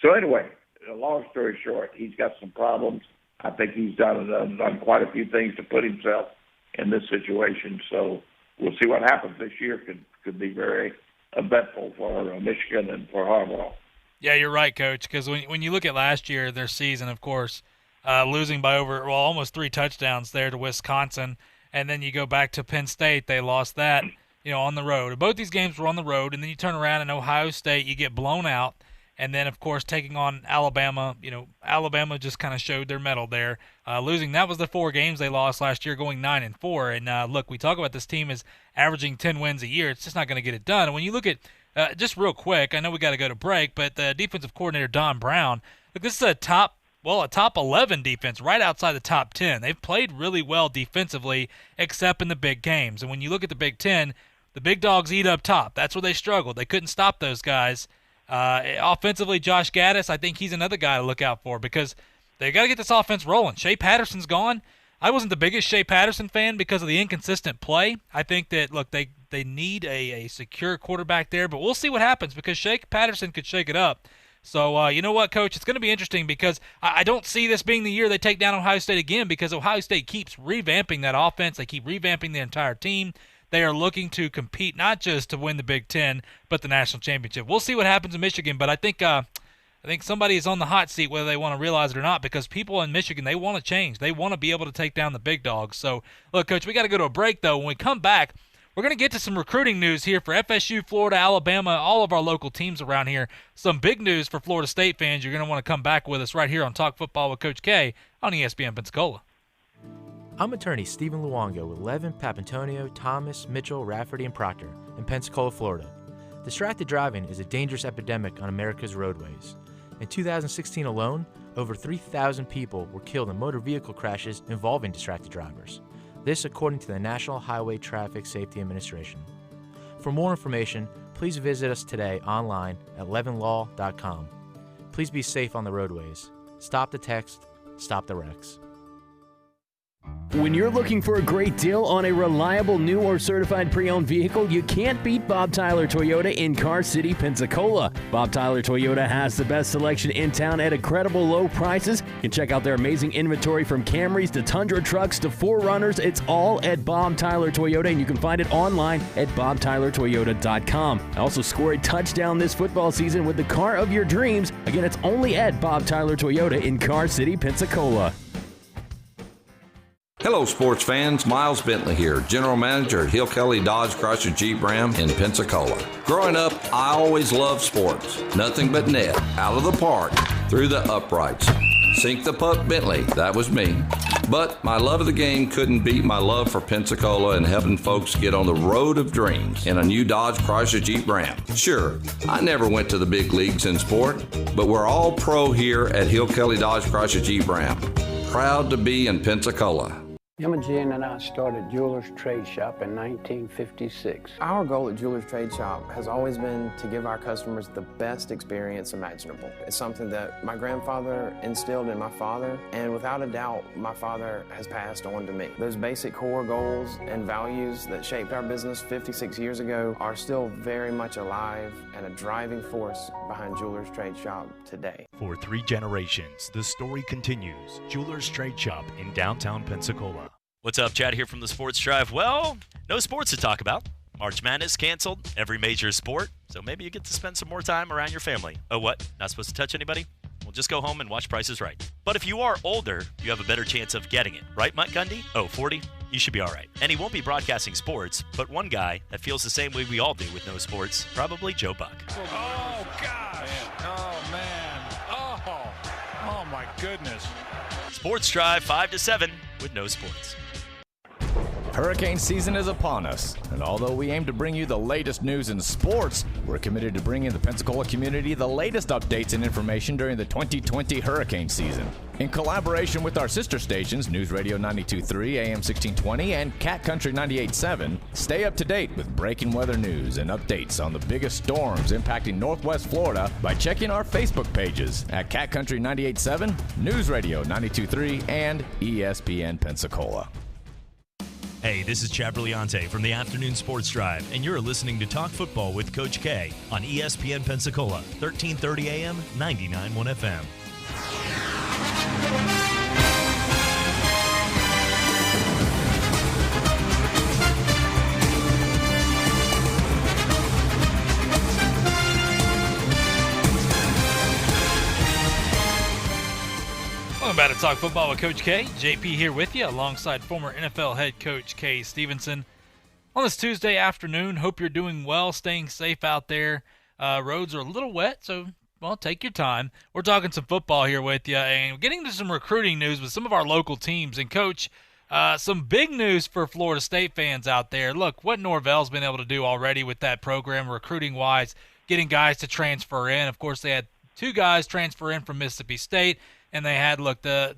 So anyway, long story short, he's got some problems. I think he's done quite a few things to put himself in this situation. So we'll see what happens this year. Could be very eventful for Michigan and for Harbaugh. Yeah, you're right, Coach, because when you look at last year, their season, of course, losing by almost 3 touchdowns there to Wisconsin, and then you go back to Penn State, they lost that, on the road. Both these games were on the road, and then you turn around in Ohio State, you get blown out, and then, of course, taking on Alabama, Alabama just kind of showed their mettle there. Losing, that was the 4 games they lost last year, going 9-4. And, look, we talk about this team is averaging 10 wins a year. It's just not going to get it done. And when you look at, just real quick, I know we got to go to break, but the defensive coordinator, Don Brown, look, this is a top 11 defense, right outside the top 10. They've played really well defensively, except in the big games. And when you look at the Big Ten, the big dogs eat up top. That's where they struggled. They couldn't stop those guys. Offensively, Josh Gaddis, I think he's another guy to look out for because they got to get this offense rolling. Shea Patterson's gone. I wasn't the biggest Shea Patterson fan because of the inconsistent play. I think that, look, they need a secure quarterback there, but we'll see what happens because Shea Patterson could shake it up. So, you know what, Coach? It's going to be interesting because I don't see this being the year they take down Ohio State again because Ohio State keeps revamping that offense. They keep revamping the entire team. They are looking to compete not just to win the Big Ten, but the national championship. We'll see what happens in Michigan, but I think somebody is on the hot seat whether they want to realize it or not because people in Michigan, they want to change. They want to be able to take down the big dogs. So, look, Coach, we got to go to a break, though. When we come back, we're going to get to some recruiting news here for FSU, Florida, Alabama, all of our local teams around here. Some big news for Florida State fans. You're going to want to come back with us right here on Talk Football with Coach K on ESPN Pensacola. I'm attorney Stephen Luongo with Levin, Papantonio, Thomas, Mitchell, Rafferty, and Proctor in Pensacola, Florida. Distracted driving is a dangerous epidemic on America's roadways. In 2016 alone, over 3,000 people were killed in motor vehicle crashes involving distracted drivers. This according to the National Highway Traffic Safety Administration. For more information, please visit us today online at levinlaw.com. Please be safe on the roadways. Stop the text, stop the wrecks. When you're looking for a great deal on a reliable new or certified pre-owned vehicle, you can't beat Bob Tyler Toyota in Car City, Pensacola. Bob Tyler Toyota has the best selection in town at incredible low prices. You can check out their amazing inventory from Camrys to Tundra trucks to 4Runners. It's all at Bob Tyler Toyota, and you can find it online at bobtylertoyota.com. Also score a touchdown this football season with the car of your dreams. Again, it's only at Bob Tyler Toyota in Car City, Pensacola. Hello, sports fans. Miles Bentley here, General Manager at Hill Kelly Dodge Chrysler Jeep Ram in Pensacola. Growing up, I always loved sports. Nothing but net, out of the park, through the uprights. Sink the puck, Bentley. That was me. But my love of the game couldn't beat my love for Pensacola and helping folks get on the road of dreams in a new Dodge Chrysler Jeep Ram. Sure, I never went to the big leagues in sport, but we're all pro here at Hill Kelly Dodge Chrysler Jeep Ram. Proud to be in Pensacola. Imogen and I started Jewelers Trade Shop in 1956. Our goal at Jewelers Trade Shop has always been to give our customers the best experience imaginable. It's something that my grandfather instilled in my father, and without a doubt, my father has passed on to me. Those basic core goals and values that shaped our business 56 years ago are still very much alive and a driving force behind Jewelers Trade Shop today. For 3 generations, the story continues. Jewelers Trade Shop in downtown Pensacola. What's up, Chad here from the Sports Drive. Well, no sports to talk about. March Madness canceled, every major sport, so maybe you get to spend some more time around your family. Oh, what? Not supposed to touch anybody? Well, just go home and watch Price is Right. But if you are older, you have a better chance of getting it. Right, Mike Gundy? Oh, 40? You should be all right. And he won't be broadcasting sports, but one guy that feels the same way we all do with no sports, probably Joe Buck. Oh, gosh. Oh, man. Oh, my goodness. Sports Drive 5 to 7 with no sports. Hurricane season is upon us, and although we aim to bring you the latest news in sports, we're committed to bringing the Pensacola community the latest updates and information during the 2020 hurricane season. In collaboration with our sister stations, News Radio 92.3 AM 1620 and Cat Country 98.7, stay up to date with breaking weather news and updates on the biggest storms impacting Northwest Florida by checking our Facebook pages at Cat Country 98.7, News Radio 92.3, and ESPN Pensacola. Hey, this is Chad Brillante from the Afternoon Sports Drive, and you're listening to Talk Football with Coach K on ESPN Pensacola, 1330 AM, 99.1 FM. Welcome back to Talk Football with Coach K. JP here with you alongside former NFL head coach Kay Stevenson. On this Tuesday afternoon, hope you're doing well, staying safe out there. Roads are a little wet, so, well, take your time. We're talking some football here with you and getting to some recruiting news with some of our local teams. And, Coach, some big news for Florida State fans out there. Look, what Norvell's been able to do already with that program recruiting-wise, getting guys to transfer in. Of course, they had 2 guys transfer in from Mississippi State. And they had, look, the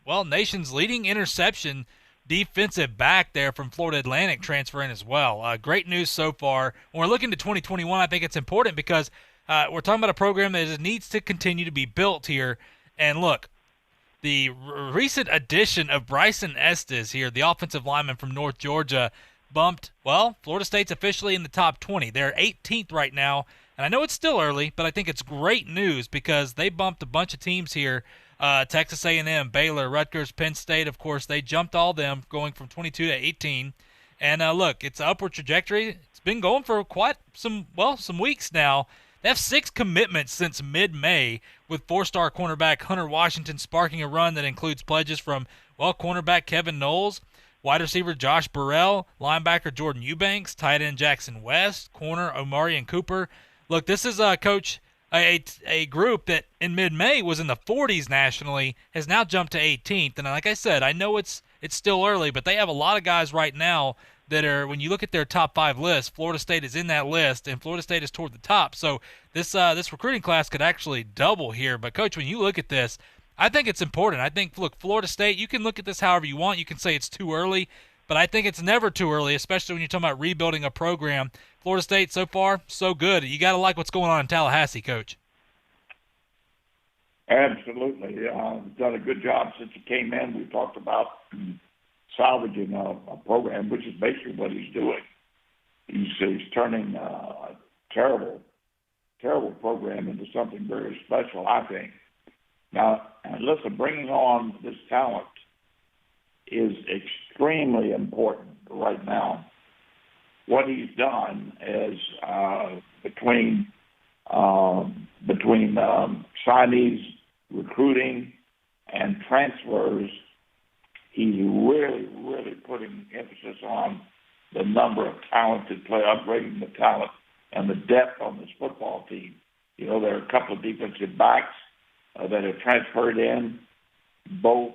nation's leading interception defensive back there from Florida Atlantic transfer in as well. Great news so far. When we're looking to 2021, I think it's important because we're talking about a program that needs to continue to be built here. And, look, the recent addition of Bryson Estes here, the offensive lineman from North Georgia, bumped, well, Florida State's officially in the top 20. They're 18th right now. And I know it's still early, but I think it's great news because they bumped a bunch of teams here. Texas A&M, Baylor, Rutgers, Penn State, of course, they jumped all them going from 22 to 18. And look, it's an upward trajectory. It's been going for quite some weeks now. They have 6 commitments since mid-May, with 4-star cornerback Hunter Washington sparking a run that includes pledges from, cornerback Kevin Knowles, wide receiver Josh Burrell, linebacker Jordan Eubanks, tight end Jackson West, corner Omarion Cooper. Look, this is Coach, a group that in mid-May was in the 40s nationally, has now jumped to 18th. And like I said, I know it's still early, but they have a lot of guys right now that are, when you look at their top 5 list, Florida State is in that list, and Florida State is toward the top. So this recruiting class could actually double here. But, Coach, when you look at this, I think it's important. I think, look, Florida State, you can look at this however you want. You can say it's too early, but I think it's never too early, especially when you're talking about rebuilding a program. Florida State, so far, so good. You got to like what's going on in Tallahassee, Coach. Absolutely. Done a good job since he came in. We talked about salvaging a program, which is basically what he's doing. He's turning a terrible program into something very special, I think. Now, listen, bringing on this talent is extremely important right now. What he's done is between signees, recruiting, and transfers, he's really putting emphasis on the number of talented players, upgrading the talent and the depth on this football team. You know, there are a couple of defensive backs that have transferred in, both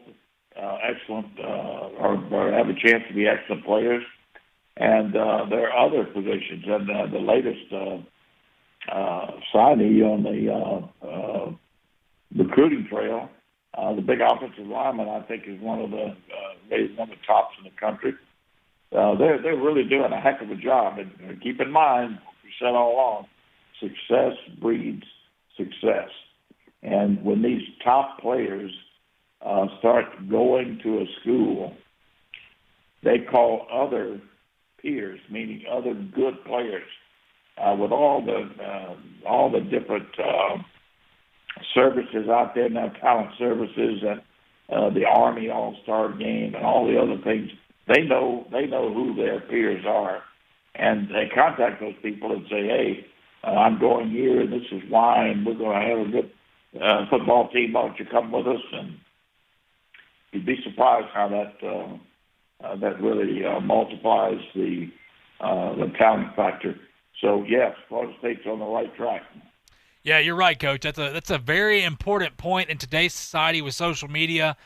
excellent or have a chance to be excellent players. And there are other positions. And the latest signee on the recruiting trail, the big offensive lineman, I think, is one of the tops in the country. They're really doing a heck of a job. And keep in mind, we said all along, success breeds success. And when these top players start going to a school, they call other peers, meaning other good players, with all the different services out there now, talent services and the Army All-Star Game and all the other things. They know who their peers are, and they contact those people and say, "Hey, I'm going here, and this is why, and we're going to have a good football team. Why don't you come with us?" And you'd be surprised how that really multiplies the talent factor. So yes, Florida State's on the right track. Yeah, you're right, Coach. That's a very important point in today's society with social media.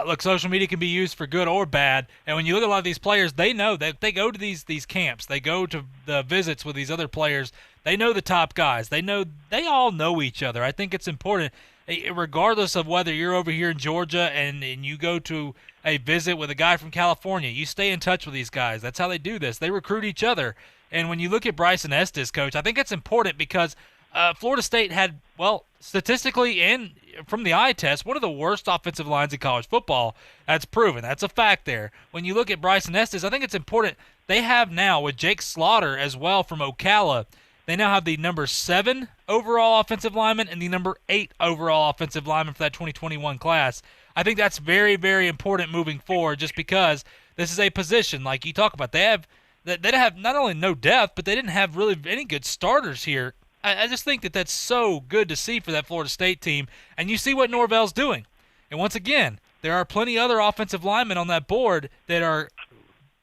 Look, social media can be used for good or bad, and when you look at a lot of these players, they know that they go to these camps, they go to the visits with these other players. They know the top guys. They all know each other. I think it's important, regardless of whether you're over here in Georgia and you go to a visit with a guy from California. You stay in touch with these guys. That's how they do this. They recruit each other. And when you look at Bryson Estes, Coach, I think it's important because Florida State had, well, statistically and from the eye test, one of the worst offensive lines in college football. That's proven. That's a fact there. When you look at Bryson Estes, I think it's important. They have now, with Jake Slaughter as well from Ocala, they now have the number 7 overall offensive lineman and the number 8 overall offensive lineman for that 2021 class. I think that's very, very important moving forward just because this is a position, like you talk about, they have not only no depth, but they didn't have really any good starters here. I just think that that's so good to see for that Florida State team, and you see what Norvell's doing. And once again, there are plenty other offensive linemen on that board that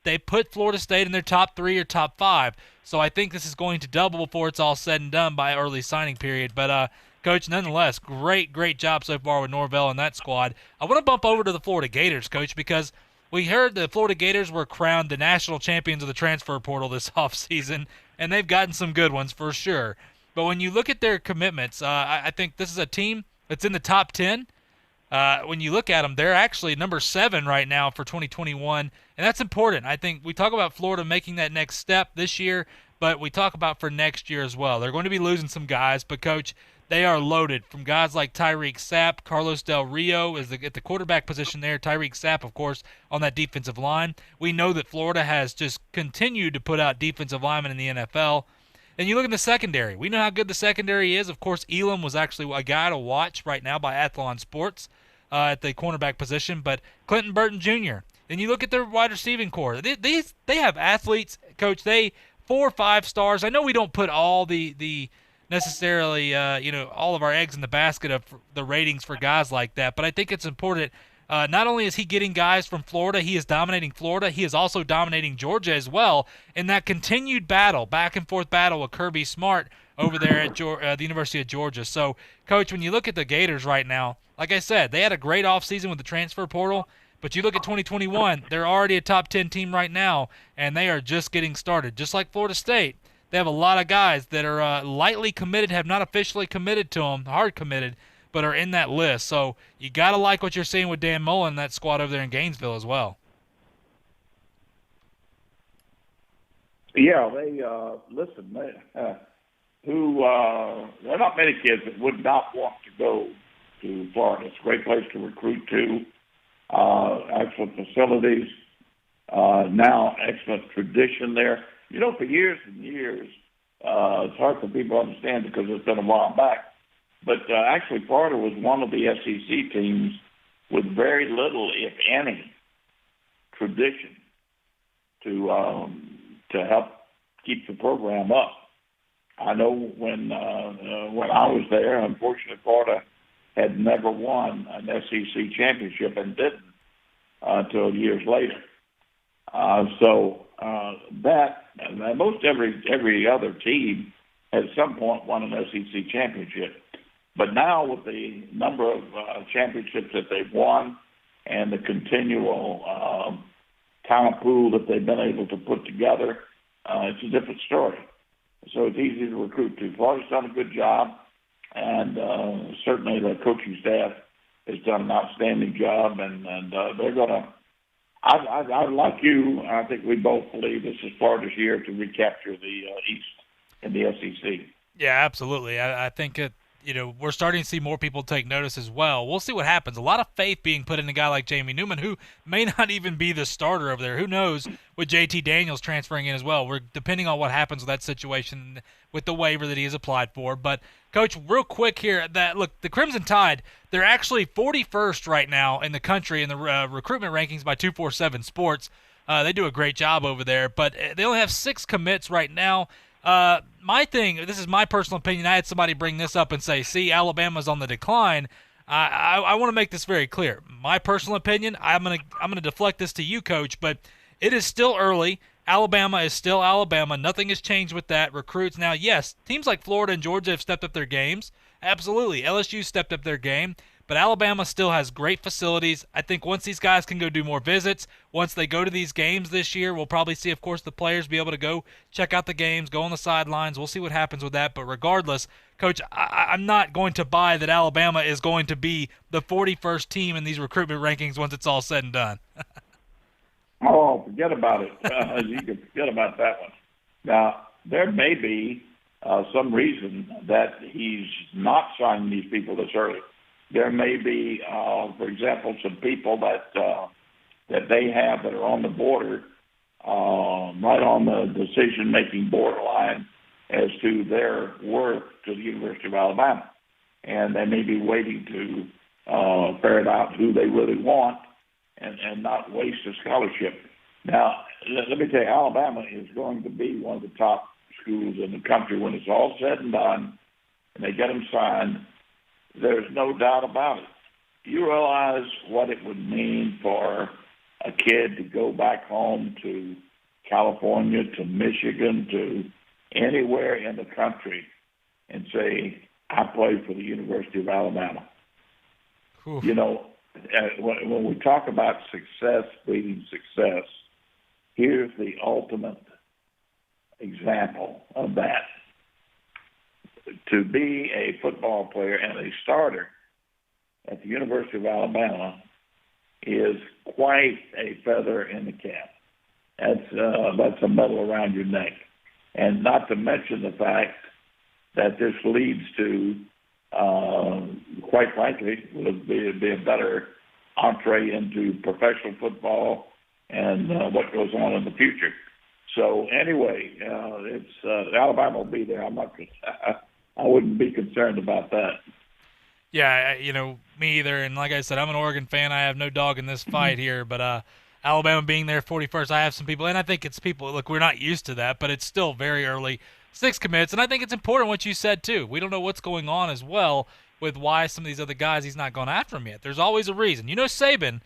they put Florida State in their top 3 or top 5. So I think this is going to double before it's all said and done by early signing period. But, Coach, nonetheless, great job so far with Norvell and that squad. I want to bump over to the Florida Gators, Coach, because we heard the Florida Gators were crowned the national champions of the transfer portal this offseason, and they've gotten some good ones for sure. But when you look at their commitments, I think this is a team that's in the top 10. When you look at them, they're actually number 7 right now for 2021, and that's important. I think we talk about Florida making that next step this year, but we talk about for next year as well. They're going to be losing some guys, but, Coach, they are loaded from guys like Tyreek Sapp. Carlos Del Rio is at the quarterback position there. Tyreek Sapp, of course, on that defensive line. We know that Florida has just continued to put out defensive linemen in the NFL. And you look at the secondary. We know how good the secondary is. Of course, Elam was actually a guy to watch right now by Athlon Sports at the cornerback position. But Clinton Burton Jr. Then you look at their wide receiving core. They have athletes, Coach. 4 or 5 stars. I know we don't put all the necessarily all of our eggs in the basket of the ratings for guys like that. But I think it's important. Not only is he getting guys from Florida, he is dominating Florida, he is also dominating Georgia as well in that continued battle, back-and-forth battle with Kirby Smart over there at the University of Georgia. So, Coach, when you look at the Gators right now, like I said, they had a great offseason with the transfer portal, but you look at 2021, they're already a top 10 team right now, and they are just getting started. Just like Florida State, they have a lot of guys that are lightly committed, have not officially committed to them, hard committed, but are in that list. So you got to like what you're seeing with Dan Mullen and that squad over there in Gainesville as well. Yeah, they listen. There are not many kids that would not want to go to Florida. It's a great place to recruit to. Excellent facilities. Now, excellent tradition there. You know, for years and years, it's hard for people to understand because it's been a while back. But actually, Florida was one of the SEC teams with very little, if any, tradition to help keep the program up. I know when I was there, unfortunately, Florida had never won an SEC championship and didn't until years later. Most every other team at some point won an SEC championship. But now with the number of championships that they've won and the continual talent pool that they've been able to put together, it's a different story. So it's easy to recruit to. Florida's done a good job, and certainly the coaching staff has done an outstanding job, and they're going to I like you, I think we both believe this is Florida's year to recapture the East in the SEC. Yeah, absolutely. I think we're starting to see more people take notice as well. We'll see what happens. A lot of faith being put in a guy like Jamie Newman, who may not even be the starter over there. Who knows with JT Daniels transferring in as well. We're depending on what happens with that situation with the waiver that he has applied for. But, Coach, real quick here, look, the Crimson Tide, they're actually 41st right now in the country in the recruitment rankings by 247 Sports. They do a great job over there, but they only have 6 commits right now. My thing, this is my personal opinion. I had somebody bring this up and say, see, Alabama's on the decline. I want to make this very clear. My personal opinion, I'm gonna deflect this to you, Coach, but it is still early. Alabama is still Alabama. Nothing has changed with that. Recruits now, yes, teams like Florida and Georgia have stepped up their games. Absolutely. LSU stepped up their game. But Alabama still has great facilities. I think once these guys can go do more visits, once they go to these games this year, we'll probably see, of course, the players be able to go check out the games, go on the sidelines. We'll see what happens with that. But regardless, Coach, I'm not going to buy that Alabama is going to be the 41st team in these recruitment rankings once it's all said and done. Oh, forget about it. You can forget about that one. Now, there may be some reason that he's not signing these people this early. There may be, for example, some people that they have that are on the border, right on the decision-making borderline as to their worth to the University of Alabama. And they may be waiting to ferret out who they really want and not waste a scholarship. Now, let me tell you, Alabama is going to be one of the top schools in the country when it's all said and done, and they get them signed. There's no doubt about it. You realize what it would mean for a kid to go back home to California, to Michigan, to anywhere in the country and say, I played for the University of Alabama. Oof. You know, when we talk about success breeding success, here's the ultimate example of that. To be a football player and a starter at the University of Alabama is quite a feather in the cap. That's a medal around your neck. And not to mention the fact that this leads to, quite frankly, would be a better entree into professional football and what goes on in the future. So anyway, Alabama will be there. I wouldn't be concerned about that. Yeah, me either. And like I said, I'm an Oregon fan. I have no dog in this fight here. But Alabama being there 41st, I have some people. And I think it's people, look, we're not used to that, but it's still very early. 6 commits. And I think it's important what you said, too. We don't know what's going on as well with why some of these other guys he's not gone after them yet. There's always a reason. Saban,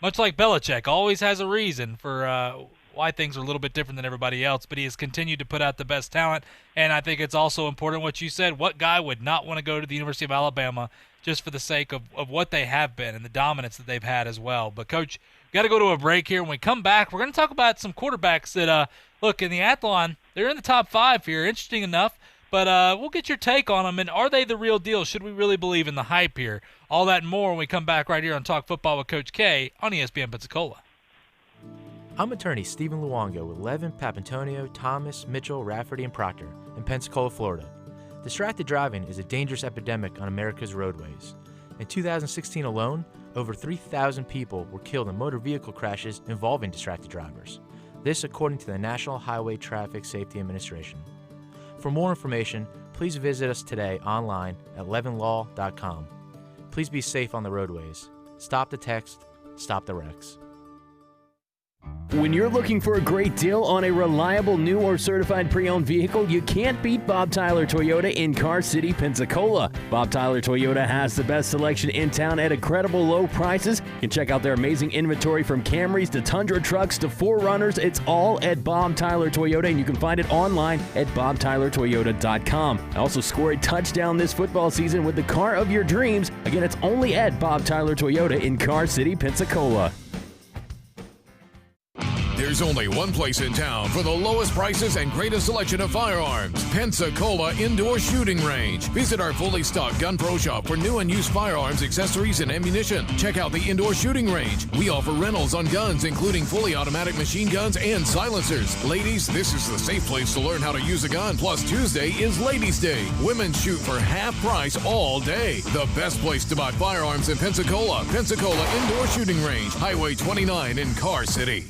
much like Belichick, always has a reason for why things are a little bit different than everybody else, but he has continued to put out the best talent. And I think it's also important what you said. What guy would not want to go to the University of Alabama just for the sake of what they have been and the dominance that they've had as well? But, Coach, we got to go to a break here. When we come back, we're going to talk about some quarterbacks that, look, in the athlon, they're in the top 5 here, interesting enough. But we'll get your take on them, and are they the real deal? Should we really believe in the hype here? All that and more when we come back right here on Talk Football with Coach K on ESPN Pensacola. I'm attorney Stephen Luongo with Levin, Papantonio, Thomas, Mitchell, Rafferty, and Proctor in Pensacola, Florida. Distracted driving is a dangerous epidemic on America's roadways. In 2016 alone, over 3,000 people were killed in motor vehicle crashes involving distracted drivers. This according to the National Highway Traffic Safety Administration. For more information, please visit us today online at levinlaw.com. Please be safe on the roadways. Stop the text, stop the wrecks. When you're looking for a great deal on a reliable new or certified pre-owned vehicle, you can't beat Bob Tyler Toyota in Car City, Pensacola. Bob Tyler Toyota has the best selection in town at incredible low prices. You can check out their amazing inventory from Camrys to Tundra trucks to 4Runners. It's all at Bob Tyler Toyota, and you can find it online at bobtylertoyota.com. Also score a touchdown this football season with the car of your dreams. Again, it's only at Bob Tyler Toyota in Car City, Pensacola. There's only one place in town for the lowest prices and greatest selection of firearms. Pensacola Indoor Shooting Range. Visit our fully stocked Gun Pro shop for new and used firearms, accessories, and ammunition. Check out the Indoor Shooting Range. We offer rentals on guns, including fully automatic machine guns and silencers. Ladies, this is the safe place to learn how to use a gun. Plus, Tuesday is Ladies' Day. Women shoot for half price all day. The best place to buy firearms in Pensacola. Pensacola Indoor Shooting Range. Highway 29 in Car City.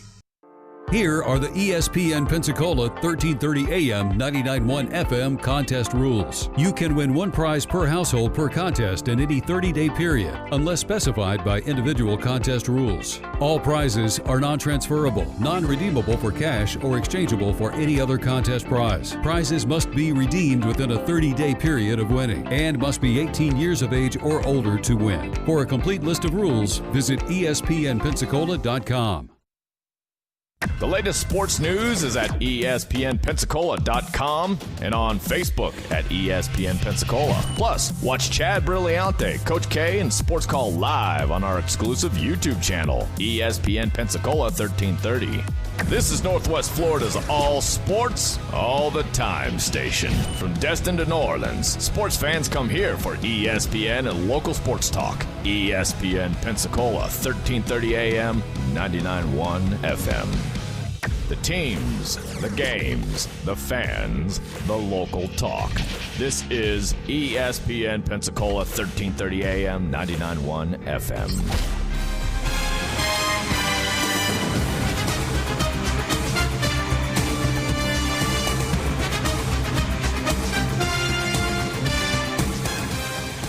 Here are the ESPN Pensacola 1330 AM 99.1 FM contest rules. You can win one prize per household per contest in any 30-day period, unless specified by individual contest rules. All prizes are non-transferable, non-redeemable for cash, or exchangeable for any other contest prize. Prizes must be redeemed within a 30-day period of winning and must be 18 years of age or older to win. For a complete list of rules, visit ESPNpensacola.com. The latest sports news is at ESPNpensacola.com and on Facebook at ESPN Pensacola. Plus, watch Chad Brilliante, Coach K, and Sports Call live on our exclusive YouTube channel, ESPN Pensacola 1330. This is Northwest Florida's all sports, all the time station. From Destin to New Orleans, sports fans come here for ESPN and local sports talk. ESPN Pensacola, 1330 AM, 99.1 FM. The teams, the games, the fans, the local talk. This is ESPN Pensacola, 1330 AM, 99.1 FM.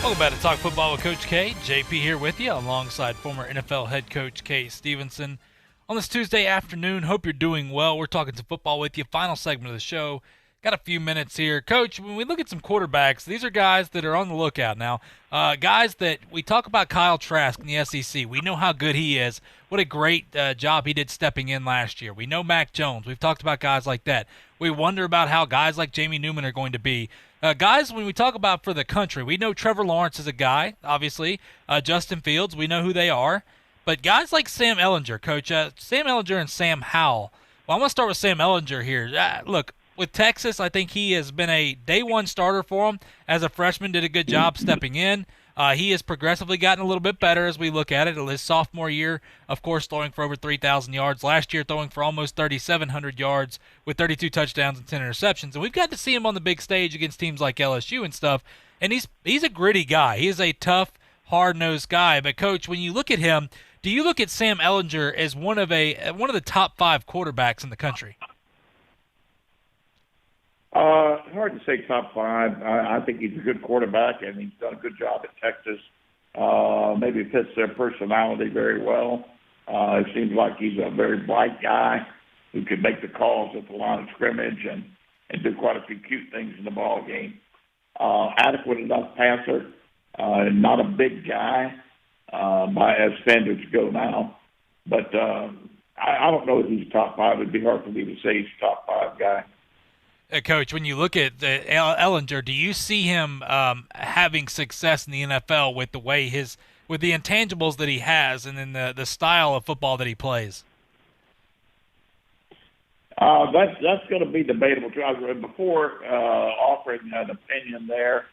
Welcome back to Talk Football with Coach K. JP here with you alongside former NFL head coach Kay Stevenson. On this Tuesday afternoon, hope you're doing well. We're talking some football with you. Final segment of the show. Got a few minutes here. Coach, when we look at some quarterbacks, these are guys that are on the lookout now. Guys that we talk about Kyle Trask in the SEC. We know how good he is. What a great job he did stepping in last year. We know Mac Jones. We've talked about guys like that. We wonder about how guys like Jamie Newman are going to be. Guys, when we talk about for the country, we know Trevor Lawrence is a guy, obviously. Justin Fields, we know who they are. But guys like Sam Ehlinger, Coach, Sam Ehlinger and Sam Howell. Well, I'm going to start with Sam Ehlinger here. Look, with Texas, I think he has been a day one starter for him. As a freshman, did a good job stepping in. He has progressively gotten a little bit better as we look at it. His sophomore year, of course, throwing for over 3,000 yards. Last year, throwing for almost 3,700 yards with 32 touchdowns and 10 interceptions. And we've got to see him on the big stage against teams like LSU and stuff. And he's a gritty guy. He is a tough, hard-nosed guy. But, Coach, when you look at him, do you look at Sam Ehlinger as one of the top 5 quarterbacks in the country? Hard to say top 5. I think he's a good quarterback, and he's done a good job at Texas. Maybe fits their personality very well. It seems like he's a very bright guy who can make the calls at the line of scrimmage and do quite a few cute things in the ball game. Adequate enough passer, not a big guy. By as standards go now. But I don't know if he's top 5. It'd be hard for me to say he's a top 5 guy. Coach, when you look at Ehlinger, do you see him having success in the NFL with the way with the intangibles that he has and then the style of football that he plays? That's going to be debatable. Before offering an opinion there,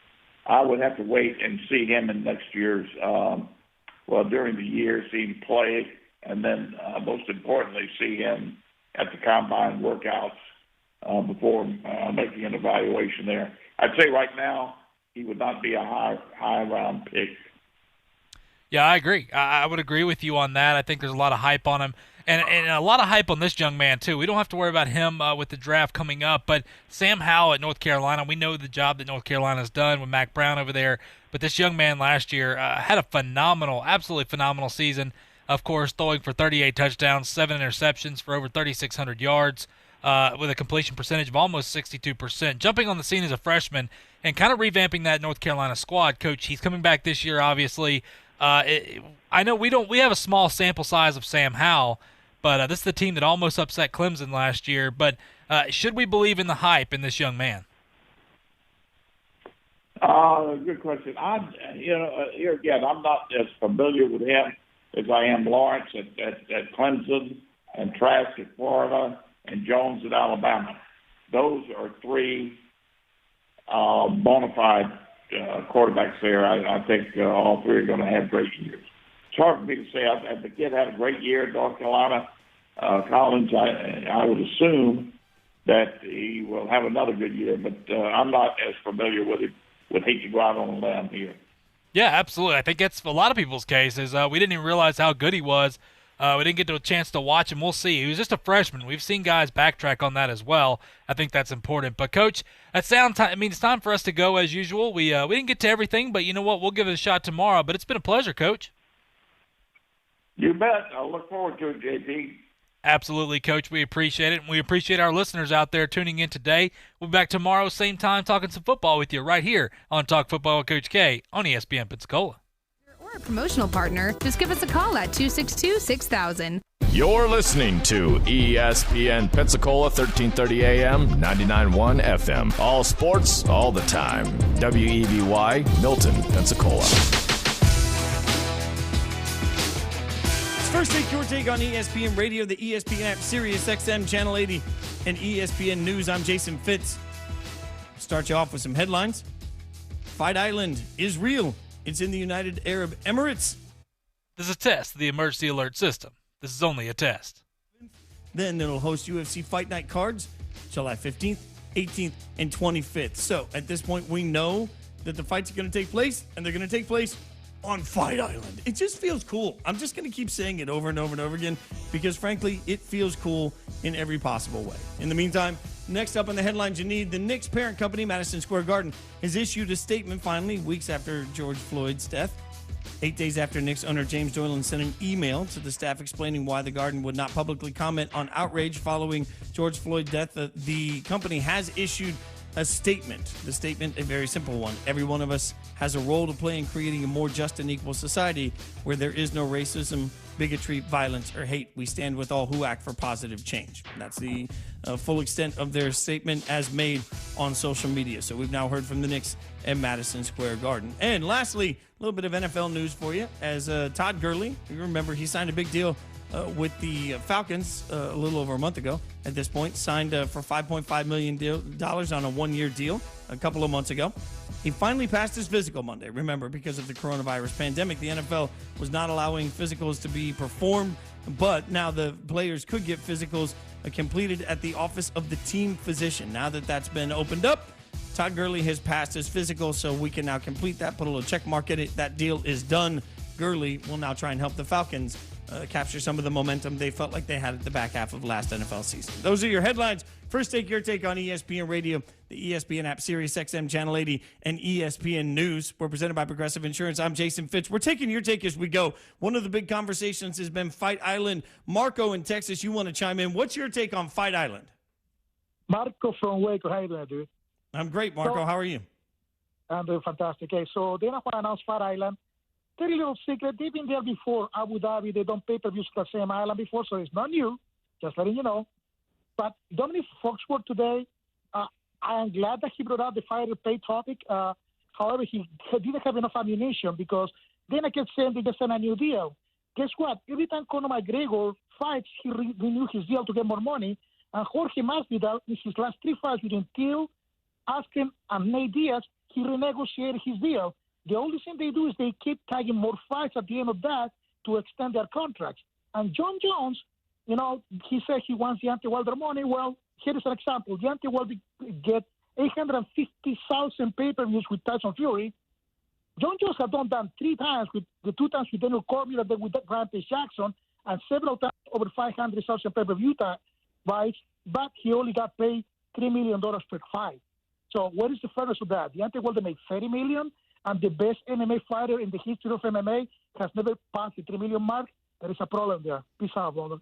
I would have to wait and see him in next year's during the year, see him play, and then most importantly, see him at the combine workouts before making an evaluation there. I'd say right now he would not be a high round pick. Yeah, I agree. I would agree with you on that. I think there's a lot of hype on him. And a lot of hype on this young man, too. We don't have to worry about him with the draft coming up. But Sam Howell at North Carolina, we know the job that North Carolina's done with Mac Brown over there. But this young man last year had a absolutely phenomenal season. Of course, throwing for 38 touchdowns, 7 interceptions for over 3,600 yards with a completion percentage of almost 62%. Jumping on the scene as a freshman and kind of revamping that North Carolina squad. Coach, he's coming back this year, obviously. I know we have a small sample size of Sam Howell, but this is the team that almost upset Clemson last year. But should we believe in the hype in this young man? Good question. Here again, I'm not as familiar with him as I am Lawrence at Clemson and Trask at Florida and Jones at Alabama. Those are 3 bona fide quarterbacks there. I think all 3 are going to have great years. It's hard for me to say. The kid had a great year at North Carolina. Collins, I would assume that he will have another good year, but I'm not as familiar with him. Would hate to go out on a limb here. Yeah, absolutely. I think that's a lot of people's case is we didn't even realize how good he was. We didn't get a chance to watch him. We'll see. He was just a freshman. We've seen guys backtrack on that as well. I think that's important. But, Coach, it's time for us to go as usual. We didn't get to everything, but you know what? We'll give it a shot tomorrow. But it's been a pleasure, Coach. You bet. I'll look forward to it, JP. Absolutely, Coach. We appreciate it, and we appreciate our listeners out there tuning in today. We'll be back tomorrow, same time, talking some football with you right here on Talk Football with Coach K on ESPN Pensacola. Or a promotional partner, just give us a call at 262-6000. You're listening to ESPN Pensacola, 1330 AM, 99.1 FM. All sports, all the time. WEBY, Milton, Pensacola. It's First Take Your Take on ESPN Radio, the ESPN app, Sirius XM, Channel 80, and ESPN News. I'm Jason Fitz. Start you off with some headlines. Fight Island is real. It's in the United Arab Emirates. This is a test of the emergency alert system. This is only a test. Then it'll host UFC Fight Night cards July 15th, 18th, and 25th. So at this point, we know that the fights are going to take place, and they're going to take place on Fight Island. It just feels cool. I'm just going to keep saying it over and over and over again because, frankly, it feels cool in every possible way. In the meantime, next up on the headlines you need, the Knicks parent company, Madison Square Garden, has issued a statement finally weeks after George Floyd's death. 8 days after Knicks owner James Dolan sent an email to the staff explaining why the Garden would not publicly comment on outrage following George Floyd's death, the company has issued a statement. The statement, a very simple one. Every one of us has a role to play in creating a more just and equal society where there is no racism, bigotry, violence, or hate. We stand with all who act for positive change. That's the full extent of their statement as made on social media. So we've now heard from the Knicks and Madison Square Garden. And lastly, a little bit of NFL news for you. As Todd Gurley, you remember he signed a big deal with the Falcons a little over a month ago. At this point, signed for $5.5 million on a one-year deal a couple of months ago. He finally passed his physical Monday. Remember, because of the coronavirus pandemic, the NFL was not allowing physicals to be performed, but now the players could get physicals completed at the office of the team physician. Now that that's been opened up, Todd Gurley has passed his physical, so we can now complete that, put a little check mark in it. That deal is done. Gurley will now try and help the Falcons capture some of the momentum they felt like they had at the back half of last NFL season. Those are your headlines. First Take Your Take on ESPN Radio, the ESPN app, Sirius XM, Channel 80, and ESPN News. We're presented by Progressive Insurance. I'm Jason Fitz. We're taking your take as we go. One of the big conversations has been Fight Island. Marco in Texas, you want to chime in. What's your take on Fight Island? Marco from Waco. How you doing, dude? I'm great, Marco. How are you? I'm doing fantastic. Okay, so the NFL announced Fight Island. Tell you a little secret. They've been there before. Abu Dhabi, they don't pay-per-views the same island before, so it's not new. Just letting you know. But Dominic Foxworth today, I am glad that he brought out the fighter pay topic. However, he didn't have enough ammunition because then I kept saying they just signed a new deal. Guess what? Every time Conor McGregor fights, he renewed his deal to get more money. And Jorge Masvidal, in his last 3 fights with Till, Askin, and Nate Diaz, he renegotiated his deal. The only thing they do is they keep tagging more fights at the end of that to extend their contracts. And John Jones, you know, he said he wants Deontay Wilder money. Well, here is an example. Deontay Wilder get 850,000 pay-per-views with Tyson Fury. John Jones has done that 3 times, with the 2 times with Daniel Cormier, then with Rampage Jackson, and several times over 500,000 pay-per-view fights, but he only got paid $3 million per fight. So what is the fairness of that? Deontay Wilder made $30 million, and the best MMA fighter in the history of MMA has never passed the $3 million mark. There is a problem there. Peace out, brother.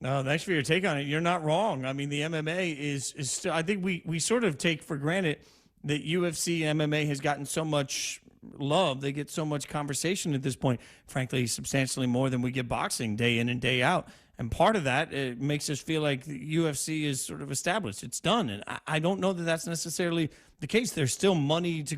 No, thanks for your take on it. You're not wrong. I mean, the MMA is still, I think we sort of take for granted that UFC MMA has gotten so much love. They get so much conversation at this point, frankly, substantially more than we get boxing day in and day out. And part of that, it makes us feel like the UFC is sort of established. It's done. And I don't know that that's necessarily the case. There's still money to